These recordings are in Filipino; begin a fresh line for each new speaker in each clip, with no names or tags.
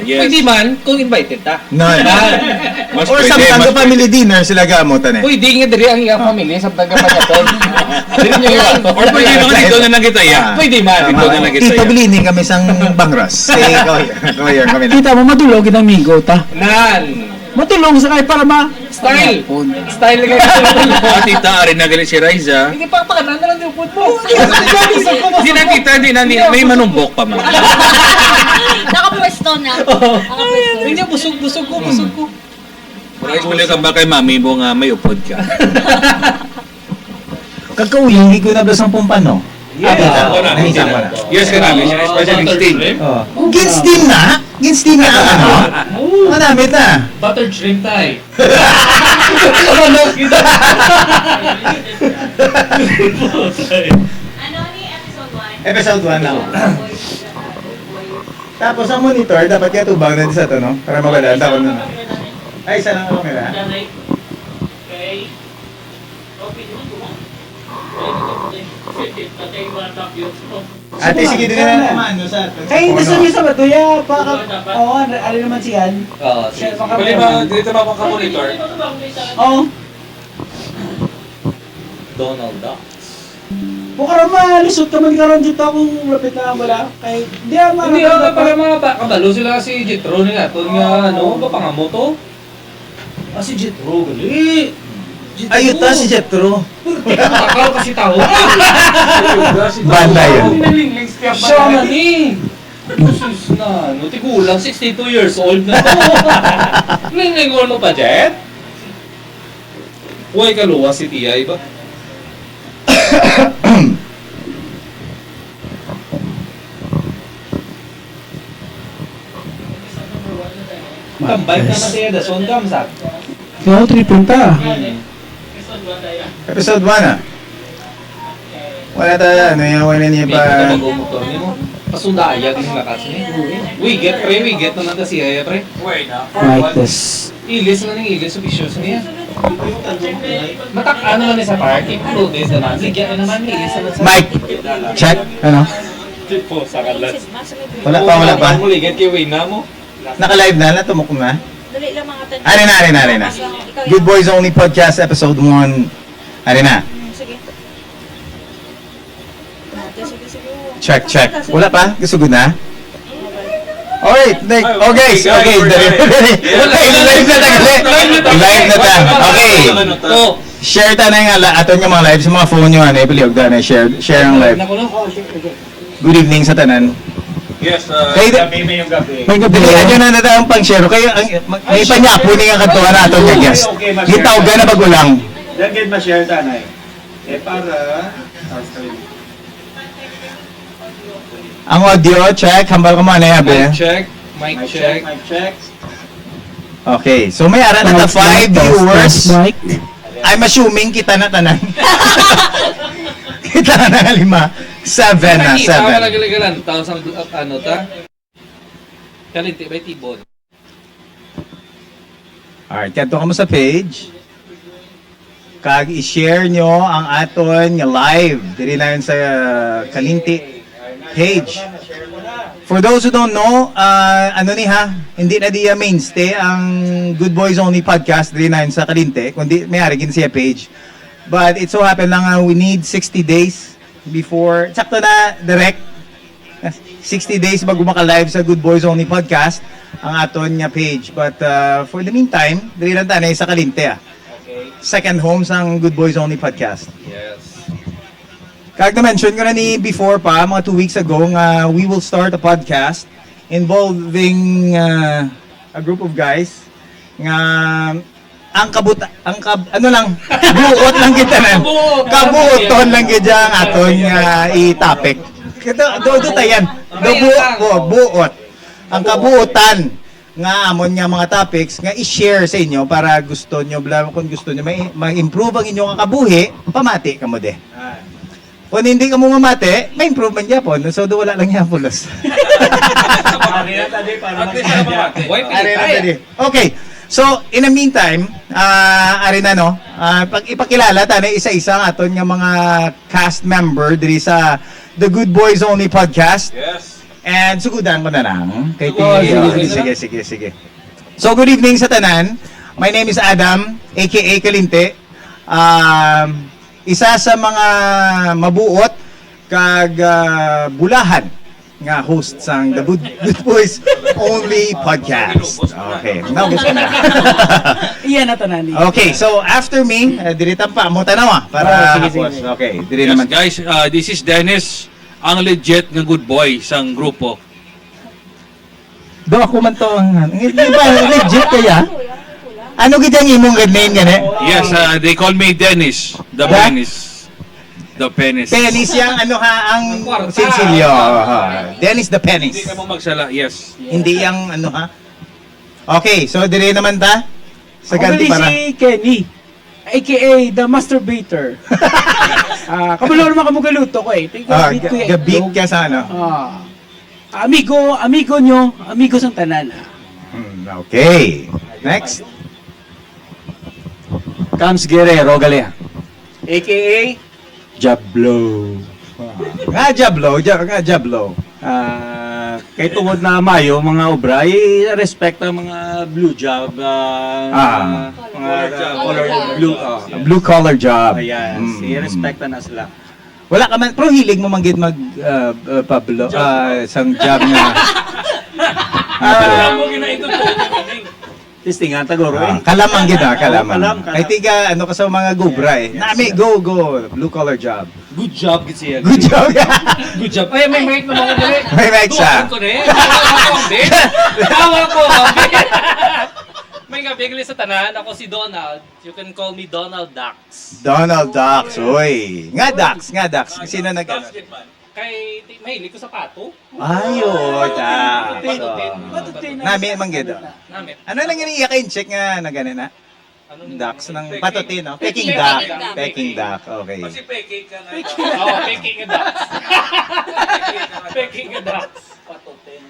Yes.
Pwede man, kung invited ta.
No.
Mas
Or
pwede,
sometimes
mas
sa family dinner sila gamutan eh.
Pwede nga diri ang iyang family sa tagapagatan. Diri nyo yung
Or pwede mga dito na lang kita, ya.
Pwede man.
Dito na lang kita,
Tito
ya.
Bilining kami sang bangras. Kaya kami na.
Kita mo, matulog ng migo ta.
Nan.
Matulog sa kayo para ma...
Style. Style nga.
Tita, arin na galit si Raiza.
Hindi pa pakanan na lang yung food mo.
Hindi na kita, may manumbok pa man.
Nakapwesto na. Nakapwesto.
Hindi, busog ko.
Rice, muli ka ba kay mami mo nga may upod ka?
Kakauwi, hindi ko na blasang pumpan, no? Nahisang ko na.
Yes, karami siya. Especially steam.
Ginstin na? Ginstin na ang ano? Madamit na.
Buttered shrimp tayo.
Ano ni episode 1?
Episode 1 na. Tapos ang monitor, dapat kaya tubang na sa to, no? Para maganda. Tapos na. Ay, isa lang ang camera. Ate, sige din na naman.
Ay, gusto niyo sa bato, ya, baka... Oo, ano naman siyan? Siya, baka...
Pwede ba, dito ba ka monitor?
Oo.
Donald Duck.
Buka naman, lisod ka man karon dito akong lapit na wala. Kay, hindi ako
Hindi ako para mga kabalo sila si Jetro nga. Ito nga, ano, bapangamo to? Si Jetro, gali.
Ayun ta si Jetro.
Takal kasi tao.
Banda yun.
Siya nga ni. Sus na, no, tigulang 62 years old na to. Ninglingon mo pa, Jet? Huwag kaluwa si Tia, iba? Tambay na siya, dason kamsak.
Kaya tripon ta.
Episode 1 ah. Wala tayo, ano yung wala niya pa.
Pasundaya din lakas ni. Wiget naman ta siya pre.
Like this.
Ilis na ning ilis officials niya. Matak-ano man sa park, included naman. Ligyan naman ni ilis na sa
Mike, check. Ano?
tipo sa kalat.
Wala pa.
Mo ligat kay Wayna mo.
Naka-live na, tumok na.
Dali lang mga tanong.
Ari na. Good Boys Only Podcast Episode 1. Ari na.
Sige.
Check. Wala pa? Gusto good na? Alright, okay. Live na ta. Okay.
Oh,
Share ta na yung aton yung mga live sa mga phone nyo. Ano, ipiliog ta na. Share ang live. Good evening sa tanan.
Yes,
May
yung gabi.
May gabi. Dili na ang pang-share. Kayo, may panyapo ni nga kantuan na aton yung guest. Hitaw ka na bagulang.
Dagyan ma-share tanay. Para...
Ang audio, check. Hambal ka muna ya, be.
mic check.
Mic check.
Okay, so may ara na 5 viewers.
Mike.
I'm assuming kita na tanan. Kita na 5. 7 na,
Nakita ka
7.
nagaligalan. Taon sa ano ta? Kalinti ba tibon?
Alright, kanto ka mo sa page. Kag i-share nyo ang aton nga live. Dili na yun sa Kalinti page. For those who don't know, ano ni ha, hindi na diya mainstay ang Good Boys Only podcast dili na yun sa Kalinti, kundi may arigin siya page. But it so happened lang we need 60 days before, sakto na direct 60 days bago maka-live sa Good Boys Only podcast ang aton nga page. But for the meantime, dili lang tanay sa Kalinti second home sang Good Boys Only podcast.
Yes.
Kag na-mention ko na ni before pa, mga 2 weeks ago, nga we will start a podcast involving a group of guys nga ano lang, buot lang kita na. Kabuoton lang kita ang aton nga i-topic. Do tayan. Buot. Ang kabuotan nga amon nga mga topics nga i-share sa inyo para gusto nyo, kung gusto nyo ma-improve ang inyong kabuhi, pamati ka mo de. Kung hindi ka mo mamati, may improvement niya po. So, wala lang niya pulos. Okay. So, in the meantime, ari na no, ipakilala tayo isa-isa aton nga mga cast member diri sa The Good Boys Only podcast.
Yes.
And sugudan ko na lang. Kay
Oh,
sige. So, good evening sa tanan. My name is Adam, aka Kalinte. Isa sa mga mabuot kag bulahan nga host sang The Good Boys Only Podcast. Okay, naubos ka na.
Iyan na tanani.
Okay, so after me, diritan pa mo tanawa para
sige.
Okay, diri
Yes,
naman.
guys, this is Dennis, ang legit nga good boy sang grupo.
Do ako man to ang hindi ba legit kaya? Ano gid ang imong good name gani?
Yes, they call me Dennis, the
What?
penis. The penis.
Penis yang ano ha ang
Kwarta.
Sinsilyo. Dennis the penis.
Hindi ka mo magsala, yes.
Hindi yang ano ha. Okay, so dire naman ta sa
Ako
ganti
gali
para.
si Kenny, aka The Masturbator. Kabalo naman ka mo galuto ko eh.
Gabit ka sa ano.
Amigo nyo, amigo sang tanan.
Okay. Next.
Cams Guerrero Galea.
AKA
Jablo.
Nga Jablo.
Kay tungod na mayo mga obra, respect ang mga blue job, mga color blue.
Blue collar job.
Ayan, i-respect na sila.
Wala ka man, pero hilig mo manggit mag Pablo, sang job na.
Alam mo, ginaito po.
Tistingan tagoro eh.
Kalamang gid kalamang.
Kalam.
Ay tiga ano ka sa mga gubra eh. Nami go blue collar job.
Good job, gid siya.
Good job.
Good job. Ay, may mic naman ko dali.
May mic siya.
Doon ko rin. Tawa ko, Bobby. May nga bigli sa tanan. Ako si Donald. You can call me Donald Dax.
Donald Ducks, oy. Nga Ducks. Sino nag
Kay, mahilig ko sa pato.
Ayo, Ducks.
Patutin.
Nami manggid.
Namin.
Ano nang iniiyak in check nga na gani na? Ducks ng patutin, no? Peking
Peking
duck.
duck.
Peking duck. Okay.
Peking ka na. Oo, Peking nga Dax. Peking nga Dax. Patutin.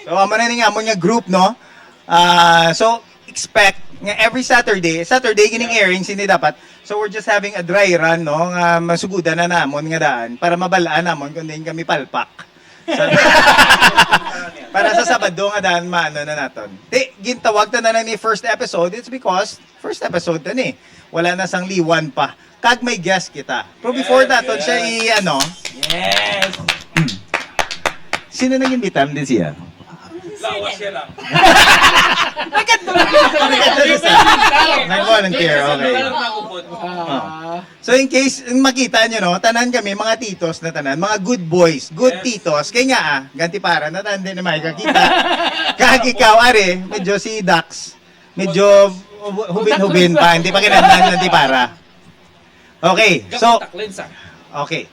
So amo na ni nga mo nga group, no? So expect nga every Saturday gining airing sini dapat. So we're just having a dry run, no? Nga masugudan na namon nga daan para mabalaan namon kung din kami palpak. Para sa Sabado nga daan maano na naton. Gintawag ta na ni first episode, it's because first episode ta ni. Wala na sang liwan pa. Kag may guest kita. Pero before that, siya i-ano.
Yes!
Sino naging bitam din siya?
Lawas siya lang.
Nag-volunteer, okay. So in case makita nyo, no, tanan kami, mga titos na tanan, mga good boys, good titos. Kaya nga ganti para, natanda na may kakita. Kag ikaw, are, medyo si Dax, medyo hubin-hubin pa, hindi pa kinandan nanti para. Okay, so, okay.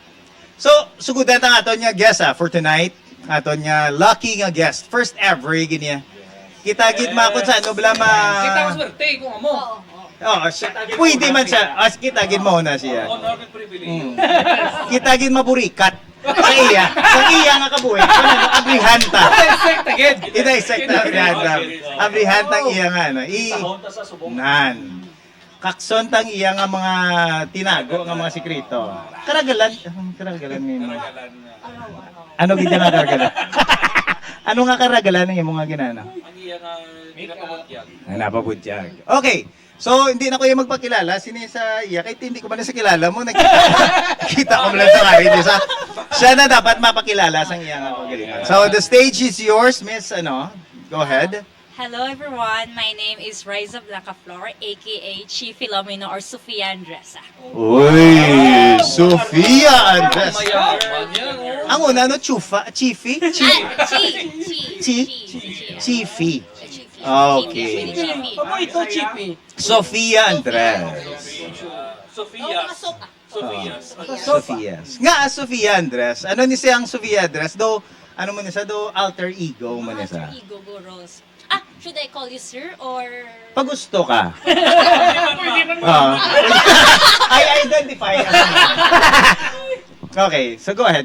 So, sugudan ang aton nga guest for tonight. Aton nga lucky nga guest. First ever, ganyan. Kita gid makot sa ano bla ma.
Kita ko swerte kung amo.
Oh, pwede man siya. Kita gid mo na siya.
Honor and privilege.
Kita gid maburikat. Sa iya nga kabuhi. Ano abrihan ta.
Dissect again.
Ida-dissect na abrihan ta. Abrihan tang iya nga na. Nan. Kakson tang iya nga mga tinago nga mga sekreto. Karagalan ni mo. Ano gid nga karagalan? Ano nga karagalan ng mga ginana?
Ang iya nga pinapabutyag.
Ay, napabutyag. Okay. So, hindi na ko yung magpakilala. Sino yung sa iya? Kahit hindi ko ba na sa kilala mo, nakita ko lang sa karin niya. Siya na dapat mapakilala sa iya nga pagalingan. So, the stage is yours, Miss, go ahead.
Hello everyone, my name is Riza Blancaflor, aka Chief Filomeno or Sofia Andresa.
Uy, Sofia Andres.
Mayaman yan.
Ang una, Chufa? Chifi? Chifi. Okay.
Ako ito, Chippy.
Sofia Andres.
Sofia.
Sofia. Nga, Sofia Andres. Ano ni siyang Sofia Andres? Do, ano mo niya sa? Do, alter ego mo niya sa?
Alter ego, Guros. Should I call you sir or...
Pag gusto ka.
Pwede man mo.
I identify. Okay, so go ahead.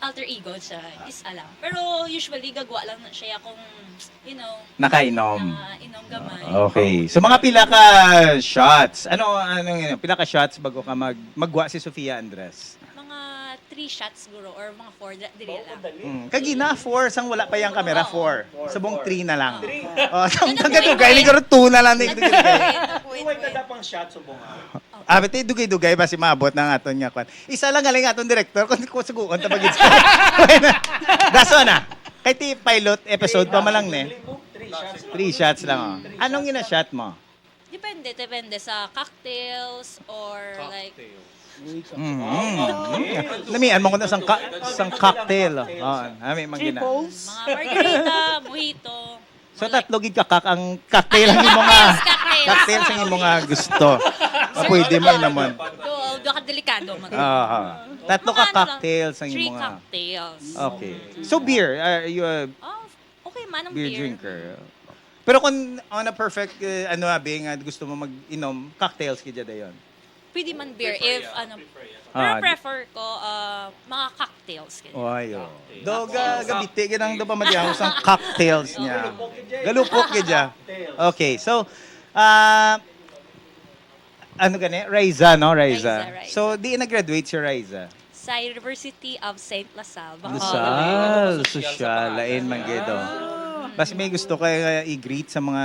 Alter ego siya, is alam. Pero usually gagawa lang na siya kung,
Nakainom.
inom gamay.
Okay. So mga pila ka shots. Pila ka shots bago ka magwa si Sofia Andres?
Mga 3 shots siguro or mga 4 dili lang.
Kagina, 4. Sang wala pa yung camera, 4. Subong 3 na lang. Oh, sang dugay, liguro 2 na lang.
Huwag na pang shot subong
Abit dugay-dugay ba si maabot ng aton nga kwan. Isa lang galing aton director kung suguon ta bagid. Daso na. Kay ti pilot episode pa malang ne. 3 shots lang oh. Anong gina-shot mo?
Depende sa cocktails or like
Namian mo ko na sang cocktail. Oh, ami man gina.
mga margarita, mojito.
So tatlo gid kakak ang cocktail ang imo nga. Cocktail sa imo nga gusto. Pwede mo naman.
Do ka delikado man.
Tatlo ka
Mga ano lang,
cocktails ang
3
imo nga.
cocktails.
Okay. So beer, are you a
Oh, okay man ang
beer
beer.
drinker? Pero kung on a perfect being gusto mo mag-inom, cocktails kaya dayon.
Pwede man beer if ano.
Ah,
Pero prefer ko mga cocktails.
Oy, oh. Gabiti ginang do pa madiang sang cocktails niya. Galupok gidya. Okay, so ano gani? Raiza, no? Raiza.
Raiza.
So, di na-graduate si Raiza.
Sa University of St. LaSalle.
Lasal, social, lain man gido. Basta may gusto kay i-greet sa mga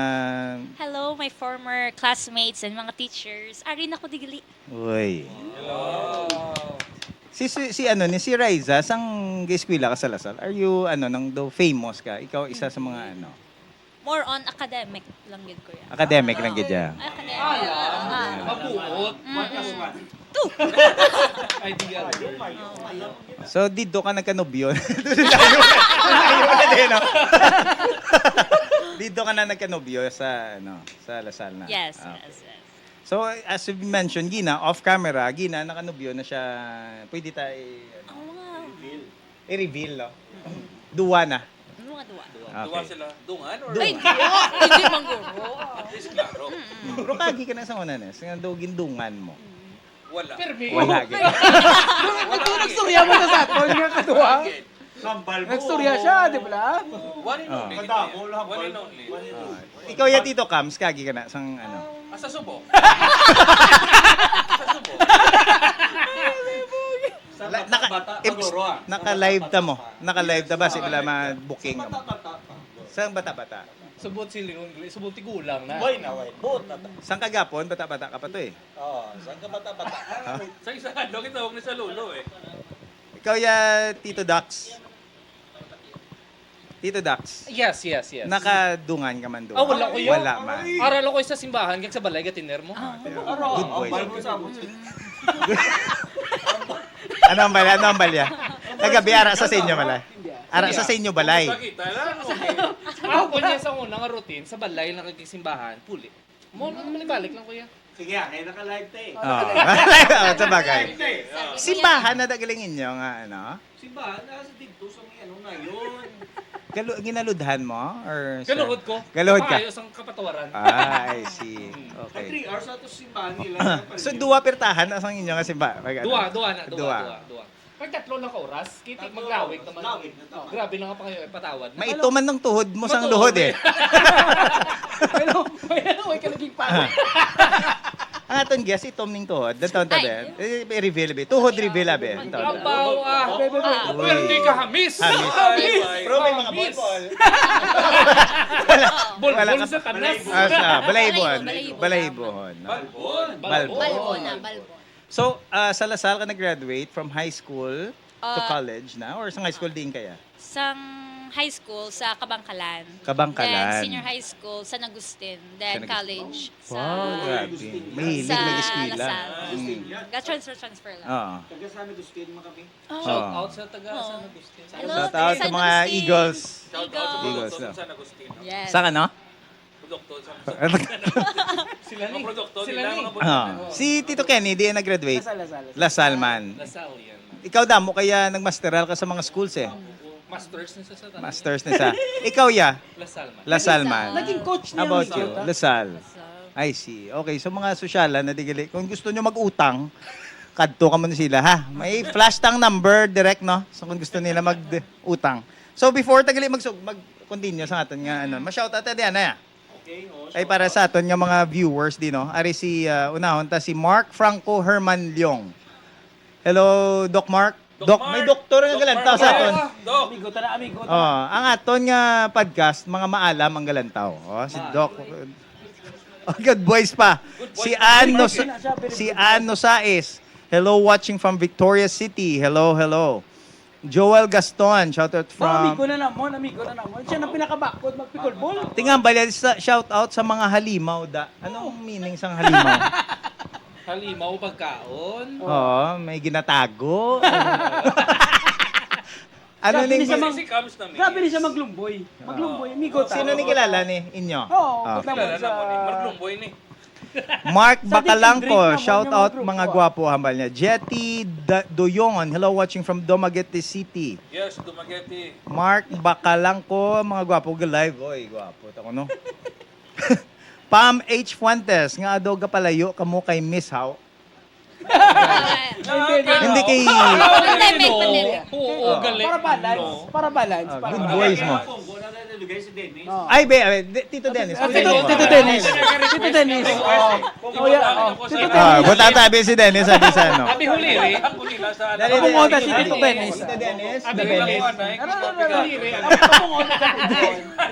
Hello, my former classmates and mga teachers. Arin ako digili.
Uy. Si ano ni si Raiza sang eskwela ka sa Lasal. Are you nang do famous ka? Ikaw isa sa mga
More on academic lang gid ko yan.
academic lang gid ya.
Academic.
Mabuot. Ideal.
So dito ka nagkanobyo. Layo na din, no? Dito ka na nagkanobyo sa sa Lasal na.
Yes,
Ah, okay.
yes, yes.
So as you mentioned, Gina, off camera, Gina nakanobyo na siya. Pwede tayo
Ang mga
i-reveal, no? Duwa na.
mga duwa.
Duwa sila. Dungan or
Ay, hindi mangguro.
klaro?
Pero kagi ka na sa una na. Sa gindungan mo.
Wala.
Wala. Gina.
Nagstorya mo na sa aton nga katuwa.
Kambal mo.
Nagstorya siya, di ba?
One and only.
Madamo, lahat.
One and only.
Ikaw ya Tito Cams, kagi ka na sang
Asa subo?
Naka-live ta mo. Naka-live ta ba si bila ma-booking mo? Sang bata-bata.
Subot si Leon, subot ti gulang na.
Boy na, boy. Boot na.
Sang kagapon, bata-bata ka pa to eh.
Oo, saan ka bata-bata?
Sa isa, doon kita huwag na sa lulo eh.
Ikaw ya Tito Dax. Tito Dax.
Yes.
Nakadungan ka man doon.
Ah, wala ko yun.
Wala man.
Aral ako sa simbahan, kag sa balay, gatiner mo.
Good boy.
Kambal mo sa abot.
Ano ang balya? Ano ang balya? Kagabi, ara sa inyo balay. Ara sa inyo balay.
Kita lang.
Ako po niya sa unang routine, sa balay na kagsimbahan, puli. Mo manibalik lang kuya.
Sige, kaya naka-live tayo.
Oh, sa bagay. Simbahan na dagalingin nyo nga,
Simbahan, nasa dito sa may ngayon.
Ginaludhan mo? Or
Galuhod ko.
Galuhod ka?
Ayos ang kapatawaran.
I see. Okay.
3 hours ato simbahan nila.
So, duwa pertahan asang inyo nga simba?
Dua na.
Dua.
Pag tatlo lang ka oras, kitik maglawig naman.
Lawig na to.
Grabe lang ka pa kayo, patawad.
Maito man ng tuhod mo sang luhod eh.
Pero, may ka naging pa.
Ang aton guess, itom ning tuhod. Dantaon tabi. I-reveal be. Tuhod reveal be.
Abaw pero di ka hamis.
Pero may mga bol-bol.
Bol sa kanas.
Balaybon.
Balaybon.
Balaybon.
Balbon.
Balbon.
Balbo na, balbo.
So, sa Lasal ka nag-graduate from high school to
Ah.
college na? Or sa high school din kaya?
Sang high school sa Kabangkalan.
Kabangkalan.
Then senior high school sa San Agustin. Then
San Agustin.
college sa
Grabe. Mahilig
sa
mag-eskwela.
Lasal. Transfer lang.
Oo.
Taga San Agustin mo kami.
Shout out sa taga San Agustin.
Hello,
Shout out sa
San
mga
Agustin.
Eagles.
Shout out sa
Eagles,
produkto
no?
sa San Agustin.
Yes.
Saan ano?
Produkto sa
Sila ni.
mga produkto
Sila
nila,
ni.
mga produkto.
Si Tito Kenny, di nag-graduate. Lasal man.
Lasal yan.
Ikaw damo kaya nagmasteral ka sa mga schools eh.
Masters na sa tanan.
Masters na sa. Ikaw ya,
Lasal man.
Lasal man.
Naging coach niya.
About you, Lasal.
So,
I see. Okay, so mga sosyalan na digali, kung gusto nyo mag-utang, kadto ka muna sila, ha? May flash tang number direct, no? So kung gusto nila mag-utang. So before tagali mag-continue sa atin nga, ma-shoutout na diyan, ya.
Okay, no?
Ay para sa aton nga mga viewers din, no? Ari si, unahon ta si Mark Franco Herman Leong. Hello, Doc Mark. Dok, may doktor nga galantaw sa aton.
Dok.
Amigo, tana amigo.
Oh, ang aton nga podcast, mga maalam ang galantaw. Oh, si Doc. Oh, good boys pa. Si Anno Saez. Hello, watching from Victoria City. Hello, hello. Joel Gaston, shoutout
Amigo
from...
na namon, amigo na namon. Siya na pinakabakod magpikolbol.
Tingan ba, shoutout sa mga halimaw da. Anong meaning sa halimaw?
Halimaw pagkaon.
Oo, may ginatago. Ano
Sabi
ning...
ni siya mag-
Si Cams na
Grabe ni siya maglumboy. Maglumboy, amigo ta.
Sino ni kilala ni inyo?
Oo,
Ah,
pagtapos
Kilala
sa...
na mo ni Marlumboy ni.
Mark
Sa
Bacalangco,
Dick and Drake
shout
naman,
out
yung mga
mga
grupo,
gwapo hambal niya. Jetty Doyon, hello watching from Dumaguete City.
Yes, Dumaguete.
Mark Bacalangco, mga gwapo ga live. Oy, gwapo ta ko no. Pam H Fuentes, nga ado ga palayo kamo kay Miss How. Hindi kay
Oo, galing.
Para balance. Para balance.
Ah,
para
good
balance.
boys mo.
Kung na nalagay si Dennis.
Oh.
Ay, Tito Dennis.
Ah, Tito Dennis. Tito Dennis. Oh. Oh, yeah. Oh. Tito
Ah,
Dennis.
buta tabi si Dennis sabi sa ano.
Happy Huliri.
Ako nila sa
Dali,
Ako
dali,
muna
dali,
si
dali.
Tito Dennis.
Tito Dennis,
Abi,
the Dennis.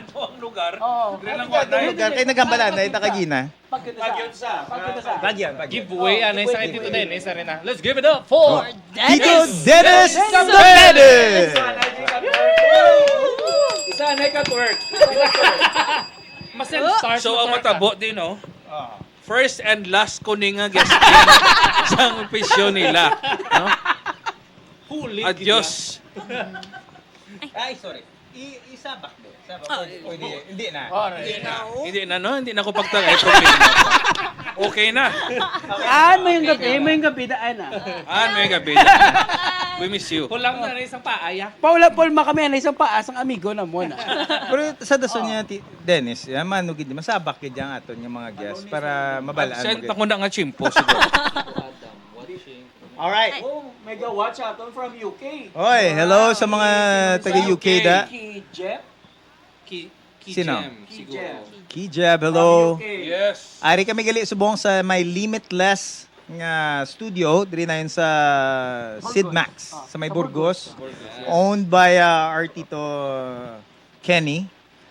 Ito ang lugar.
Oo.
Dire lang ko na.
Lugar kay nagambalan na itakagina.
Pagyan sa.
Pagyan.
Giveaway anay sa Tito Dennis rin na. Let's give it up for
Tito Dennis the Dennis.
Isa na ika-twerk.
Masel start.
So ang matabo din no.
Ah.
First and last ko ni nga guest sa pisyo nila. No?
Huli.
Adios.
Ay, sorry. Isabak do. Sabak. Hindi na.
Hindi na no, hindi na ko pagtagay problema. Okay na.
May yung gabi daan
May gabi. We miss you.
Kulang na rin isang paaya.
Paula-pulma kami na isang paasang amigo na mo na.
Pero sa daso niya, Dennis, manugid niya, masabak yun dyan aton yung mga guests para mabalaan mo.
Sent ako na nga chimpo siguro.
Alright.
Oh, mega watch aton from UK.
Oy, hello sa mga taga-UK da.
Key Jeff.
Sino?
Siguro.
Kijab, hello.
UK.
Yes.
Ari kami gali subong sa may Limitless nga studio, diri na yun sa Sidmax, sa may Burgos. Owned by our tito Kenny,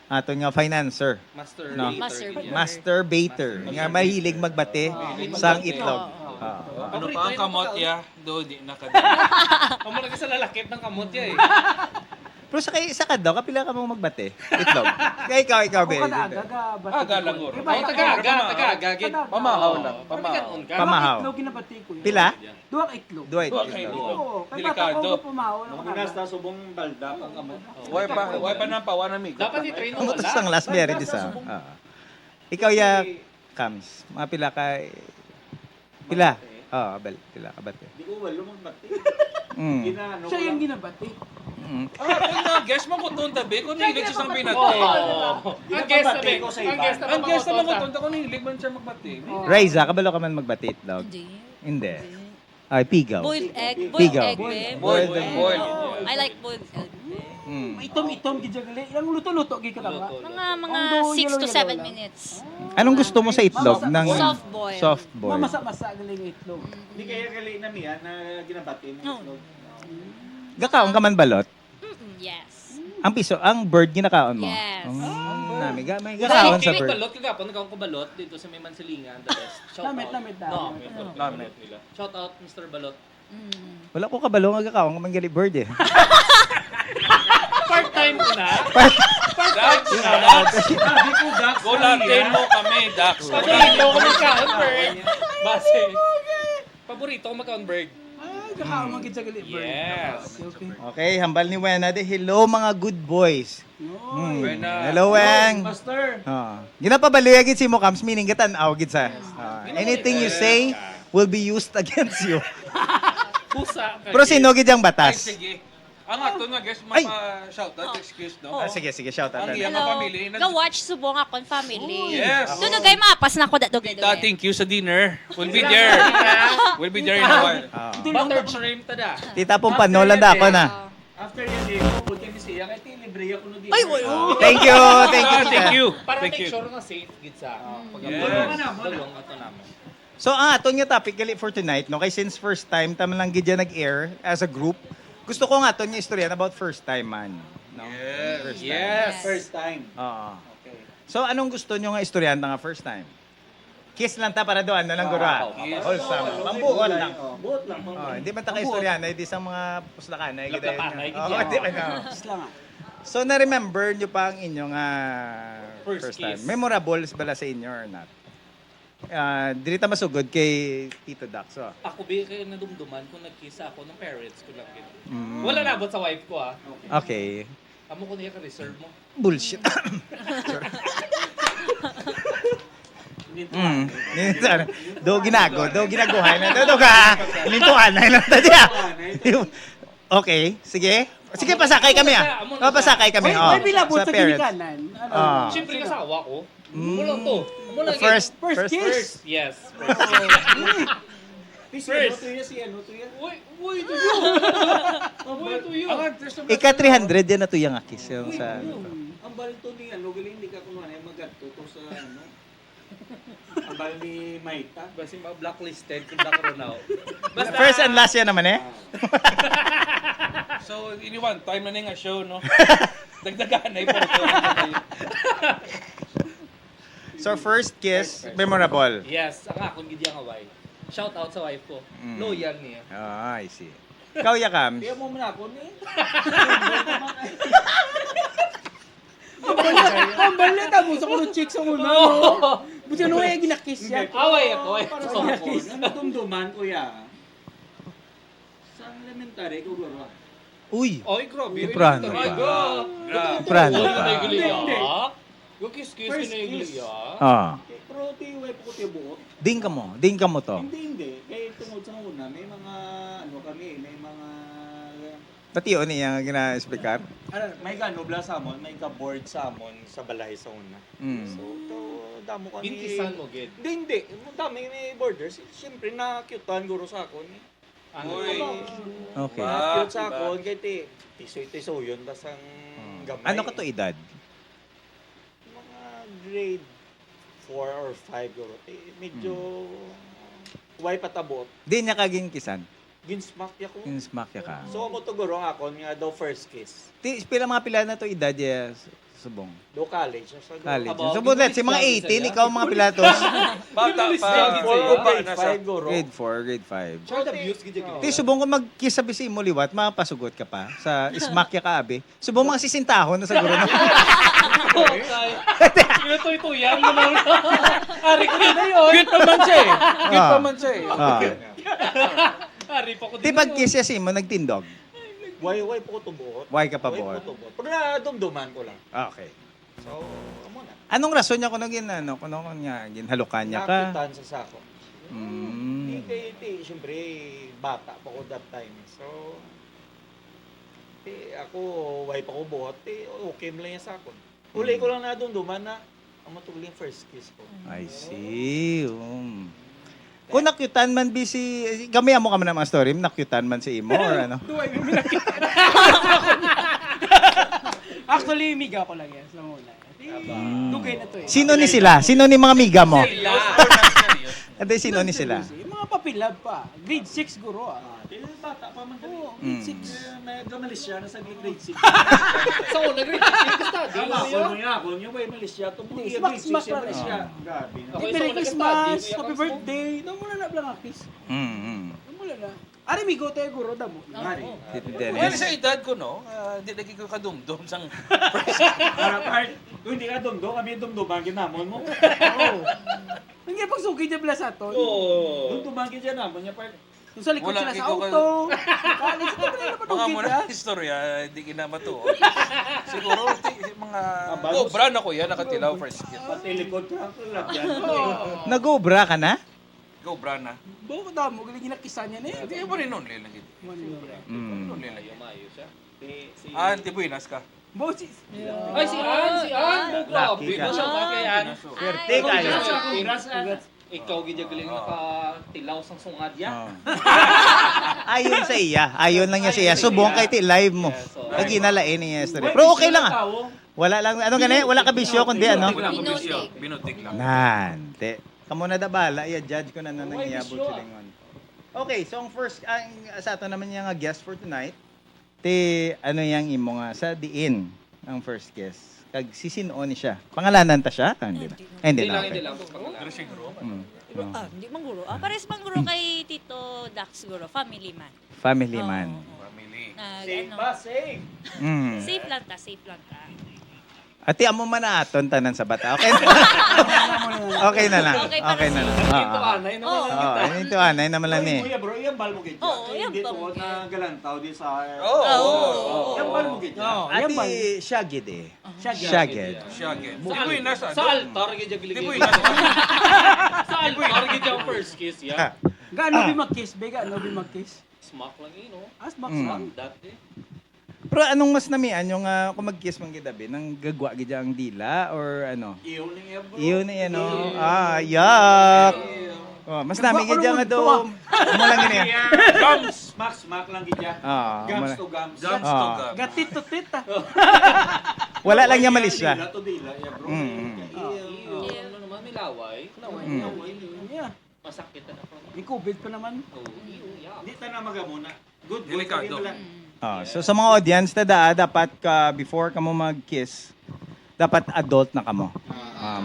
ato nga financer.
Master.
No.
Master
Masturbator, nga mahilig magbate sang itlog.
Ano pa ang kamot ya? Do di na ka.
Kamura ka sa lalakip ng kamot ya eh.
Pero sa kadlaw, kapila ka mong magbate? Itlog. Kaya ikaw, be.
Aga lang uro.
Oh, taga-aga.
Pamahaw lang.
Pamahaw.
Pamahaw.
Itlog ginabati ko.
Pila?
Duwag itlog.
Duwait.
Oo. Kaya
Delikado.
bata ko pumahaw.
Pinas na subong balda ang kamot.
Way pa na pawa na migo.
Dapat i-train
Ang
mo
utos
wala.
sang last berry di sa. Ikaw ya Kams. Mga pila ka pila. Abel, pila ka bate.
Di ko walo magbati.
Mm.
Ginano
Siya yung ginabati.
Mm.
Kung na guess mo kung tunta be, kung hilig siya sang binati.
Ang guest na
Ginabati ko sa iba.
Ang guess naman ko tunta kung hilig man siya magbati.
Raiza, kabalo ka man magbati itlog?
Hindi.
Hindi. Ay, pigaw.
Boiled egg.
Pigaw.
Boiled egg, babe.
Boiled and boiled.
Oo, I like boiled egg, babe.
Mm.
Itom-itom gijagali. Yung luto-luto gi ka ba?
Mga
Ang
6 to 7
yellow.
minutes.
Anong gusto mo sa itlog? Ng
Soft boil.
Soft boil.
Mamasa-masa galing itlog.
Hindi kaya gali na miya na ginabati ng
No.
itlog.
Gakaon ka man balot?
Yes.
Ang piso, ang bird ginakaon mo?
Yes.
Nami, may gakaon sa bird.
Balot kagapon, nagkaon ko balot dito sa may Mansilingan, the best. Shout
Namit,
out.
namit,
No,
namit.
shout out Mr. Balot.
Wala ko kabalo nga gakaon ka man gali bird eh.
Part-time ko na.
Dax!
Sabi ko, Dax.
Go latin mo kami, Dax.
Paborito ko magkaon bird. Base. Paborito ko magkaon bird.
Ay, kakaon mo gijagali.
Yes.
Okay.
Okay, hambal ni Wena de. Hello mga good boys.
Wena.
Hello, Weng.
Master.
Ginapabaliya gid si mo Kams, meaning gitanaw gid sa. Anything you say will be used against you.
Pusa.
Pero sino gid ang
Ay,
batas?
sige. Ang ato nga guess,
Ay.
mapa-shoutout, excuse, no?
Sige, shout out.
Ang iyang
Hello.
family.
Ga-watch subong akong family.
Yes.
Doon gay mapas na ako da dugay.
Tita, thank you sa dinner. We'll be there. We'll be there in a while.
Buttered shrimp tada.
Tita pong panola da ako na.
After yan, di ko buti ni siya. Kaya tilibre ako no di.
Ay, wala.
Thank you, thank you.
Thank
tita.
you.
Para
Thank
make
you.
sure nga safe gid sa.
Yes.
Dalong ato namin.
So, aton nga topic gali for tonight, no? Kay since first time, tama lang gid yan nag-air as a group. Gusto ko nga to yung istorya about first time man. No? First time.
Yes.
First time.
Oo.
Okay.
So, anong gusto nyo nga istorya nga first time? Kiss lang ta para doon, na lang guro. Wholesome. Pambuhol lang.
Buot lang.
Oh, hindi man ta istorya na hindi sa mga puslakan na
Laplakan, na
Oh, di man na. So na-remember nyo pa ang inyong
First
time.
kiss.
Memorable bala sa inyo or not? Dili ta masugod kay Tito Dax. So.
Ako ba kayo nadumduman kung nag-kiss ako ng parents ko lang yun.
Mm.
Wala nabot sa wife ko ah.
Okay.
Amo ko niya ka-reserve mo.
Bullshit. Do ginaguhan na. Do ka. Lintuan na lang ta diya. Okay, sige. Sige, pasakay kami ah. Pasakay kami. Oh,
May bilabot sa
parents.
ginikanan. Ano?
Ah.
Siyempre kasawa ko. Mo lang to. Mo lang
First
First kiss.
Yes.
First. Ano to yan?
Uy, to you. Uy, to you.
Ika 300 yan na to yung akis yung sa
Ang balto ni ano, galing hindi ka kumahan ay magadto to sa ano. Ang bal ni Maita.
Basta mga blacklisted kung nakaroon Basta,
First and last yan naman eh.
So, iniwan, time na nga show, no? Dagdagan na yung photo.
So first kiss, memorable.
Yes, ang akong gidi ang wife. Shout out sa wife ko. Loyal niya.
Ah, I see. Ikaw, Yakam.
Kaya mo man ako ni.
Ang balita mo sa kuno chick sa una. Buti ano yung ginakis siya.
Away ako.
Para sa ako, nadumduman ko ya. Sa elementary ko guro.
Uy,
Oy, grabe.
Prano.
Ay, God.
Prano
Oy,
pa.
na iglesia.
Hindi.
Go kiss-kiss
First
na iglesia.
Ah,
Pero ti wife ko ti buot.
ding ka mo to.
Hindi. Kaya tungod sa una, may mga ano kami, may mga
Pati yun niya gina-explicar.
May ganobla sa amon, may ka-board sa amon sa balay sa una.
Mm.
So, to, damo kami.
Bintisan mo, Gid.
Hindi. Dami may borders. Siyempre, na-cutean guro sa akon.
Uy.
Okay.
Na-cute sa akon. Kaya tisoy-tisoy yun. Tas ang gamay.
Ano ka to edad?
Mga grade 4 or 5 guro. Medyo way patabot.
Di niya kaging kisan.
Ginsmack ko.
Insmakya ka.
So, mo to guro ang akon nga daw first kiss.
Pila mga pila na to edad yes, subong.
Do college. Sa
College.
About-
So, bulat, si mga 18, ikaw mga pilatos.
Bata pa.
Grade 5 guro.
Grade 4, grade 5.
Child abuse, Gid.
Ti subong ko mag-kiss sa bisi mo liwat, mapasugot ka pa sa ismakya ka abi. Subong mga sisintahon na sa guro na.
Ito-ito-yan naman. Ari ko na yun.
Cute pa man siya eh. Cute
Ah.
pa man siya eh.
Ari pa ko
Ti pag-kiss siya si mo nagtindog.
Way po ko tubuot.
Why ka pa
Way
buot?
po tubuot. Pero nadumduman ko lang.
Okay.
So, amo na.
Anong rason niya kung naging ano, kung niya ginhalukan niya ka?
Nakitaan sa sako.
Mm.
Siyempre, bata pa ko that time. So, ako, way pa ko buhat, okay mo lang yan sa akin. Uli ko lang nadumduman na ang matuling first kiss ko.
I see. Kung nakyutan man busy, gamihan mo ka man ng mga story, nakyutan man si Imo or ano?
Actually, miga ko lang yan sa muna. Dugay na to eh.
Sino ni sila? Sino ni mga miga mo? Hindi, sino ni sila?
Yung mga papilab pa. Grade 6 guro ah.
bata pa man kami.
Oo, grade 6.
May Malaysia na sa grade 6.
Sa una, grade 6 study.
Ako niya, ako niya, may Malaysia. Tumuloy
Hindi,
grade 6
smack
siya
lang.
Malaysia. Grabe.
Ako
Merry
isa
Christmas,
nag-study,
happy
ako
birthday. Nung muna na lang kiss.
Mm.
Nung muna na. Ari, migo tayo guro na mo.
Mari.
Tito
Well,
Dennis.
sa edad ko, no, di lagi ko kadumdum sang
Para part, kung hindi ka dumdo, kami dumduman ginamon mo.
Oo. Hindi pagsuki niya pala sa to.
Dumduman ginamon niya part.
Yung sa likod
Wala,
sila sa
ikaw ka-
auto. College na pala
mga
napatugid
muna
na.
istorya, hindi kinamatuon. Siguro, mga obra na ko yan, nakatilaw first kiss.
Pati likod ka ang tulad yan.
Nag-obra ka na?
Go, bra na.
Buko na mo, galing ginakisan niya na eh.
Hindi mo rin nun, lilang gid.
Mm.
Nun lilang yun.
Mayo siya.
Anti Buenas ka.
Boses.
Ay, si Ann! Si Ann! Grabe.
Lucky ka.
Shout out kay Ann.
Swerte kayo.
Ikaw, gidya galing nakatilaw sang sungad ya.
Oh. Ayon sa iya. Ayon lang niya sa iya. Subong kay ti live mo. Pag ginalain niya yung story. Pero okay lang ah. Wala lang, ano gani? Wala ka bisyo kundi ano?
Binutik lang.
Nante. Kamo na dabala, judge ko na nangyabot sa lingon. Okay, so ang first, sa ato naman yung guest for tonight, Te, ano yang imo nga sa diin ang first kiss? Kag sisinon ni siya. Pangalanan ta siya? Hindi na. Hindi na.
Hindi
Okay.
lang.
Pero siguro,
Hindi mangguro. Pares mangguro kay Tito Dax siguro. Family man.
Family man.
family.
Safe
Ano,
ba? Safe.
Mm.
safe lang ta, safe lang ta.
Ati amo man na aton tanan sa bata. Okay. Okay na lang.
Okay pa
Okay na lang.
Ito anay naman.
Oh, ito anay naman lang ni.
Kuya bro, iyang bal mo gid.
Oo, iyang
Dito
bal mo
na galantaw di sa.
Oo.
Iyang bal mo gid.
Ati shagid eh. Shagid.
Siya, again. Di ko yung nasa,
Sa altar, gidya
di ko
giligay.
yung nasa,
Sa altar, gidya ang first kiss, ya.
Gaano bi mag-kiss, be? Gaano bi mag-kiss?
Smack lang yun, no?
Asmak
Mm.
lang.
Dati.
Pero anong mas namian yung kung mag-kiss man gidabi nang gagwa gid ang dila or ano?
Iyo ning iya bro.
Iyon na yan, oh. Yak! Oh, mas nami gid nga do. Mo lang gini.
Gums. Smack lang gid ya.
Ah,
Gums to gums.
Gums
Ah.
to gums.
Gatit to tita.
wala lang niya malis
Dila
siya.
to dila ya bro.
Iyo, ano naman, may laway.
Yeah.
Masakit na ako.
May COVID pa naman.
Oh, iyo, ya.
Di ta na magamuna. Good.
Delikado.
So sa mga audience dapat ka before ka mo mag-kiss, dapat adult na kamo.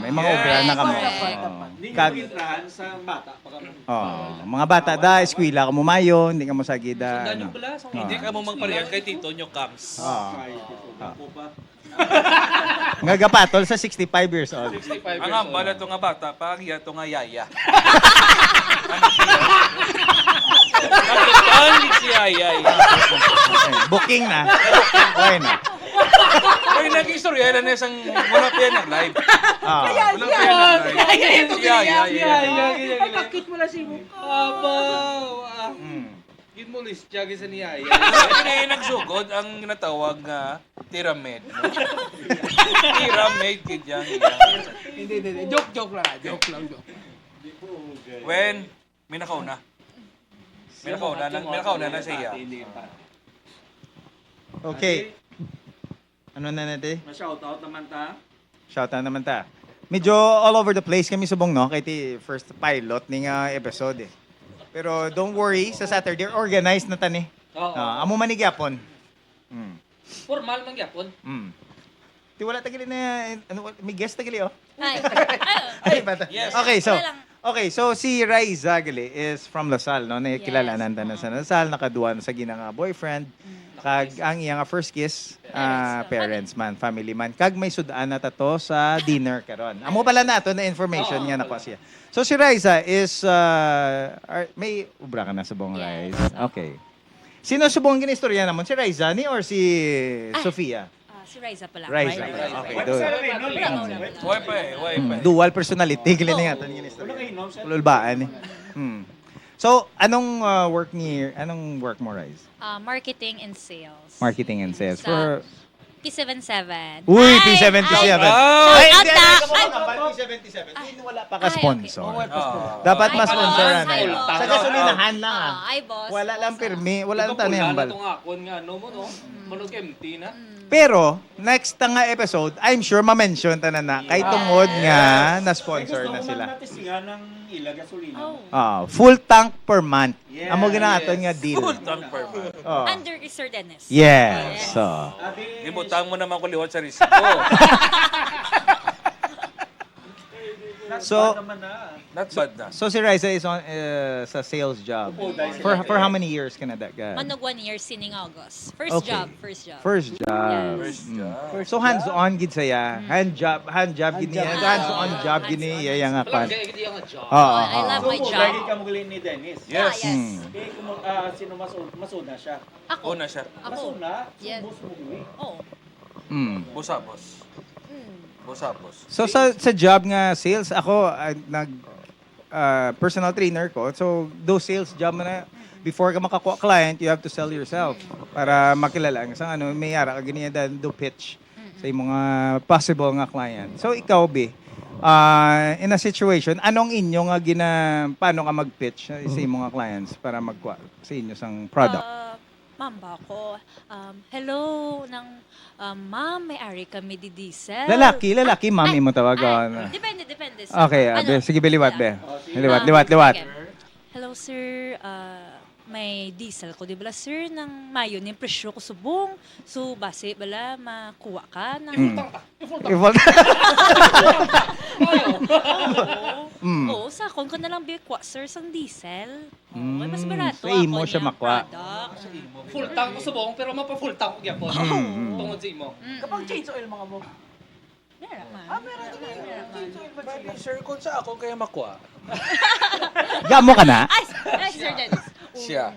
May mga obra na kamo.
Hindi
Kag
niyo entrahan sa bata pa kamo.
mga bata da eskwela ka mo mayo, hindi ka mo sagida
Sundan
ano.
yung pala. Sa
Hindi ka mo magparehas kay Tito nyo Cams.
Ako pa.
Nga gapatol sa 65 years old.
65
Ang
years
hambal
old.
ito nga bata, pang iya ito nga yaya. Nakitangin si yaya.
Booking na. Okay na.
Ay, nag-istorya na isang wala pa yan nag-live.
Ah.
Wala pa yan nag-live. Si yaya.
Nakakit mo na si mo.
Abaw.
Mm.
Gin mo list siya sa niya.
Hindi nagsugod ang ginatawag nga pyramid. No? Pyramid kidyang
Hindi. Joke lang. Joke lang.
When may nakauna. May nakauna na siya.
Okay. Ano na natin?
Ma-shout out naman ta.
Shout out naman ta. Medyo all over the place kami subong no kay ti first pilot ning episode eh. Pero don't worry, sa Saturday organized na tani.
Oo.
Amo man ni gyapon.
Formal man gyapon.
Ti wala tagili na ano may guest tagili oh.
Ay,
Ay, bata.
Yes.
Okay, so si Raiza gali is from Lasal no. Nakilala nanda na sa Lasal, nakaduwa na sa ginanga boyfriend. Kag ang iyang first kiss, parents man, family man. Kag may sudaan na tato sa dinner karon. Amo pala nato na information nga nakuha siya. So si Raiza is may ubra ka na sa buong
Yes.
Raiza. Okay. Sino subong ginistorya namon? Si Raiza ni or si Sofia?
si Raiza pala.
Raiza.
Right.
Okay.
Why pa eh, why pa eh.
Dual personality gili na nga ginistorya. Kululbaan eh. So, anong work mo, Raiza?
Marketing and sales.
Marketing and sales. For
P77.
Uy, P77.
Wow!
Ay,
Shout
hindi,
out,
hindi,
Dak!
P77. Hindi, wala pa ka-sponsor.
Ah.
Dapat
Hi,
ma-sponsoran
boss. Hi,
na.
boss.
Sa gasolinahan lang ah.
Ay, boss.
Wala lang
boss,
pirmi, wala lang tanong
Wala
bal.
itong akon nga, no mo, no? Manog empty na.
Pero, next nga episode, I'm sure ma-mention tanan na. Kay tungod nga, na-sponsor na sila.
Natin singa ng ila gasolina.
Oh.
Full tank per month.
Yes.
Amo ginaton nga deal.
Full tank per month.
Oh.
Under Sir Dennis.
Yes. So,
Ibutang mo naman ko liwat sa risiko.
So-
naman na.
Not bad na.
so si Raiza is on sa sales job. For how many years ka na that guy?
Manog 1 year sining August. First
Okay.
job.
First job.
First job.
So hands-on gid saya. Hand job gid niya. Hands-on job gid niya yang
Walang
akan.
gaya hindi ang job.
Oo.
I love
So,
my job.
lagi ka magaling ni Dennis.
Yes.
Yes.
Okay, sino masuna siya?
Ako.
Una siya.
Ako.
Masuna?
Yes.
Boss mo guli.
Oo.
Busapos.
Mm.
Busapos.
So sa job nga sales ako nag personal trainer ko. So those sales job mo na before ka makakuha client, you have to sell yourself para makilala sa ano may yara ka ganyan do pitch sa mga possible nga client. So ikaw be in a situation anong inyo nga paano ka mag-pitch sa imong mga clients para magkuha sa inyo sang product?
Ma'am ba ako? Hello, ma'am, may ari kami di diesel.
Lalaki, mami mo tawagan.
Depende.
Okay,
Ano?
sige, liwat, be.
Okay.
Liwat.
Okay. Hello, sir. may diesel ko, di ba sir, ng mayo, yung presyo ko subong. So, base, bala, makuha ka ng...
Evolve.
Ayaw.
Oo, sakon ko na lang bikwa, sir, sang diesel. Oo, mas
Mm,
barato
sa imo
ako
siya
niyang
makwa.
product.
Full tank ko subong, pero mapa-full tank ko gyapon. Tungod sa imo.
Kapag change oil mga mo.
Meron man.
Change oil ba sila?
Sir, kung sa ako kaya makwa,
Gamo ka na?
Ay, Sir Dennis.
siya.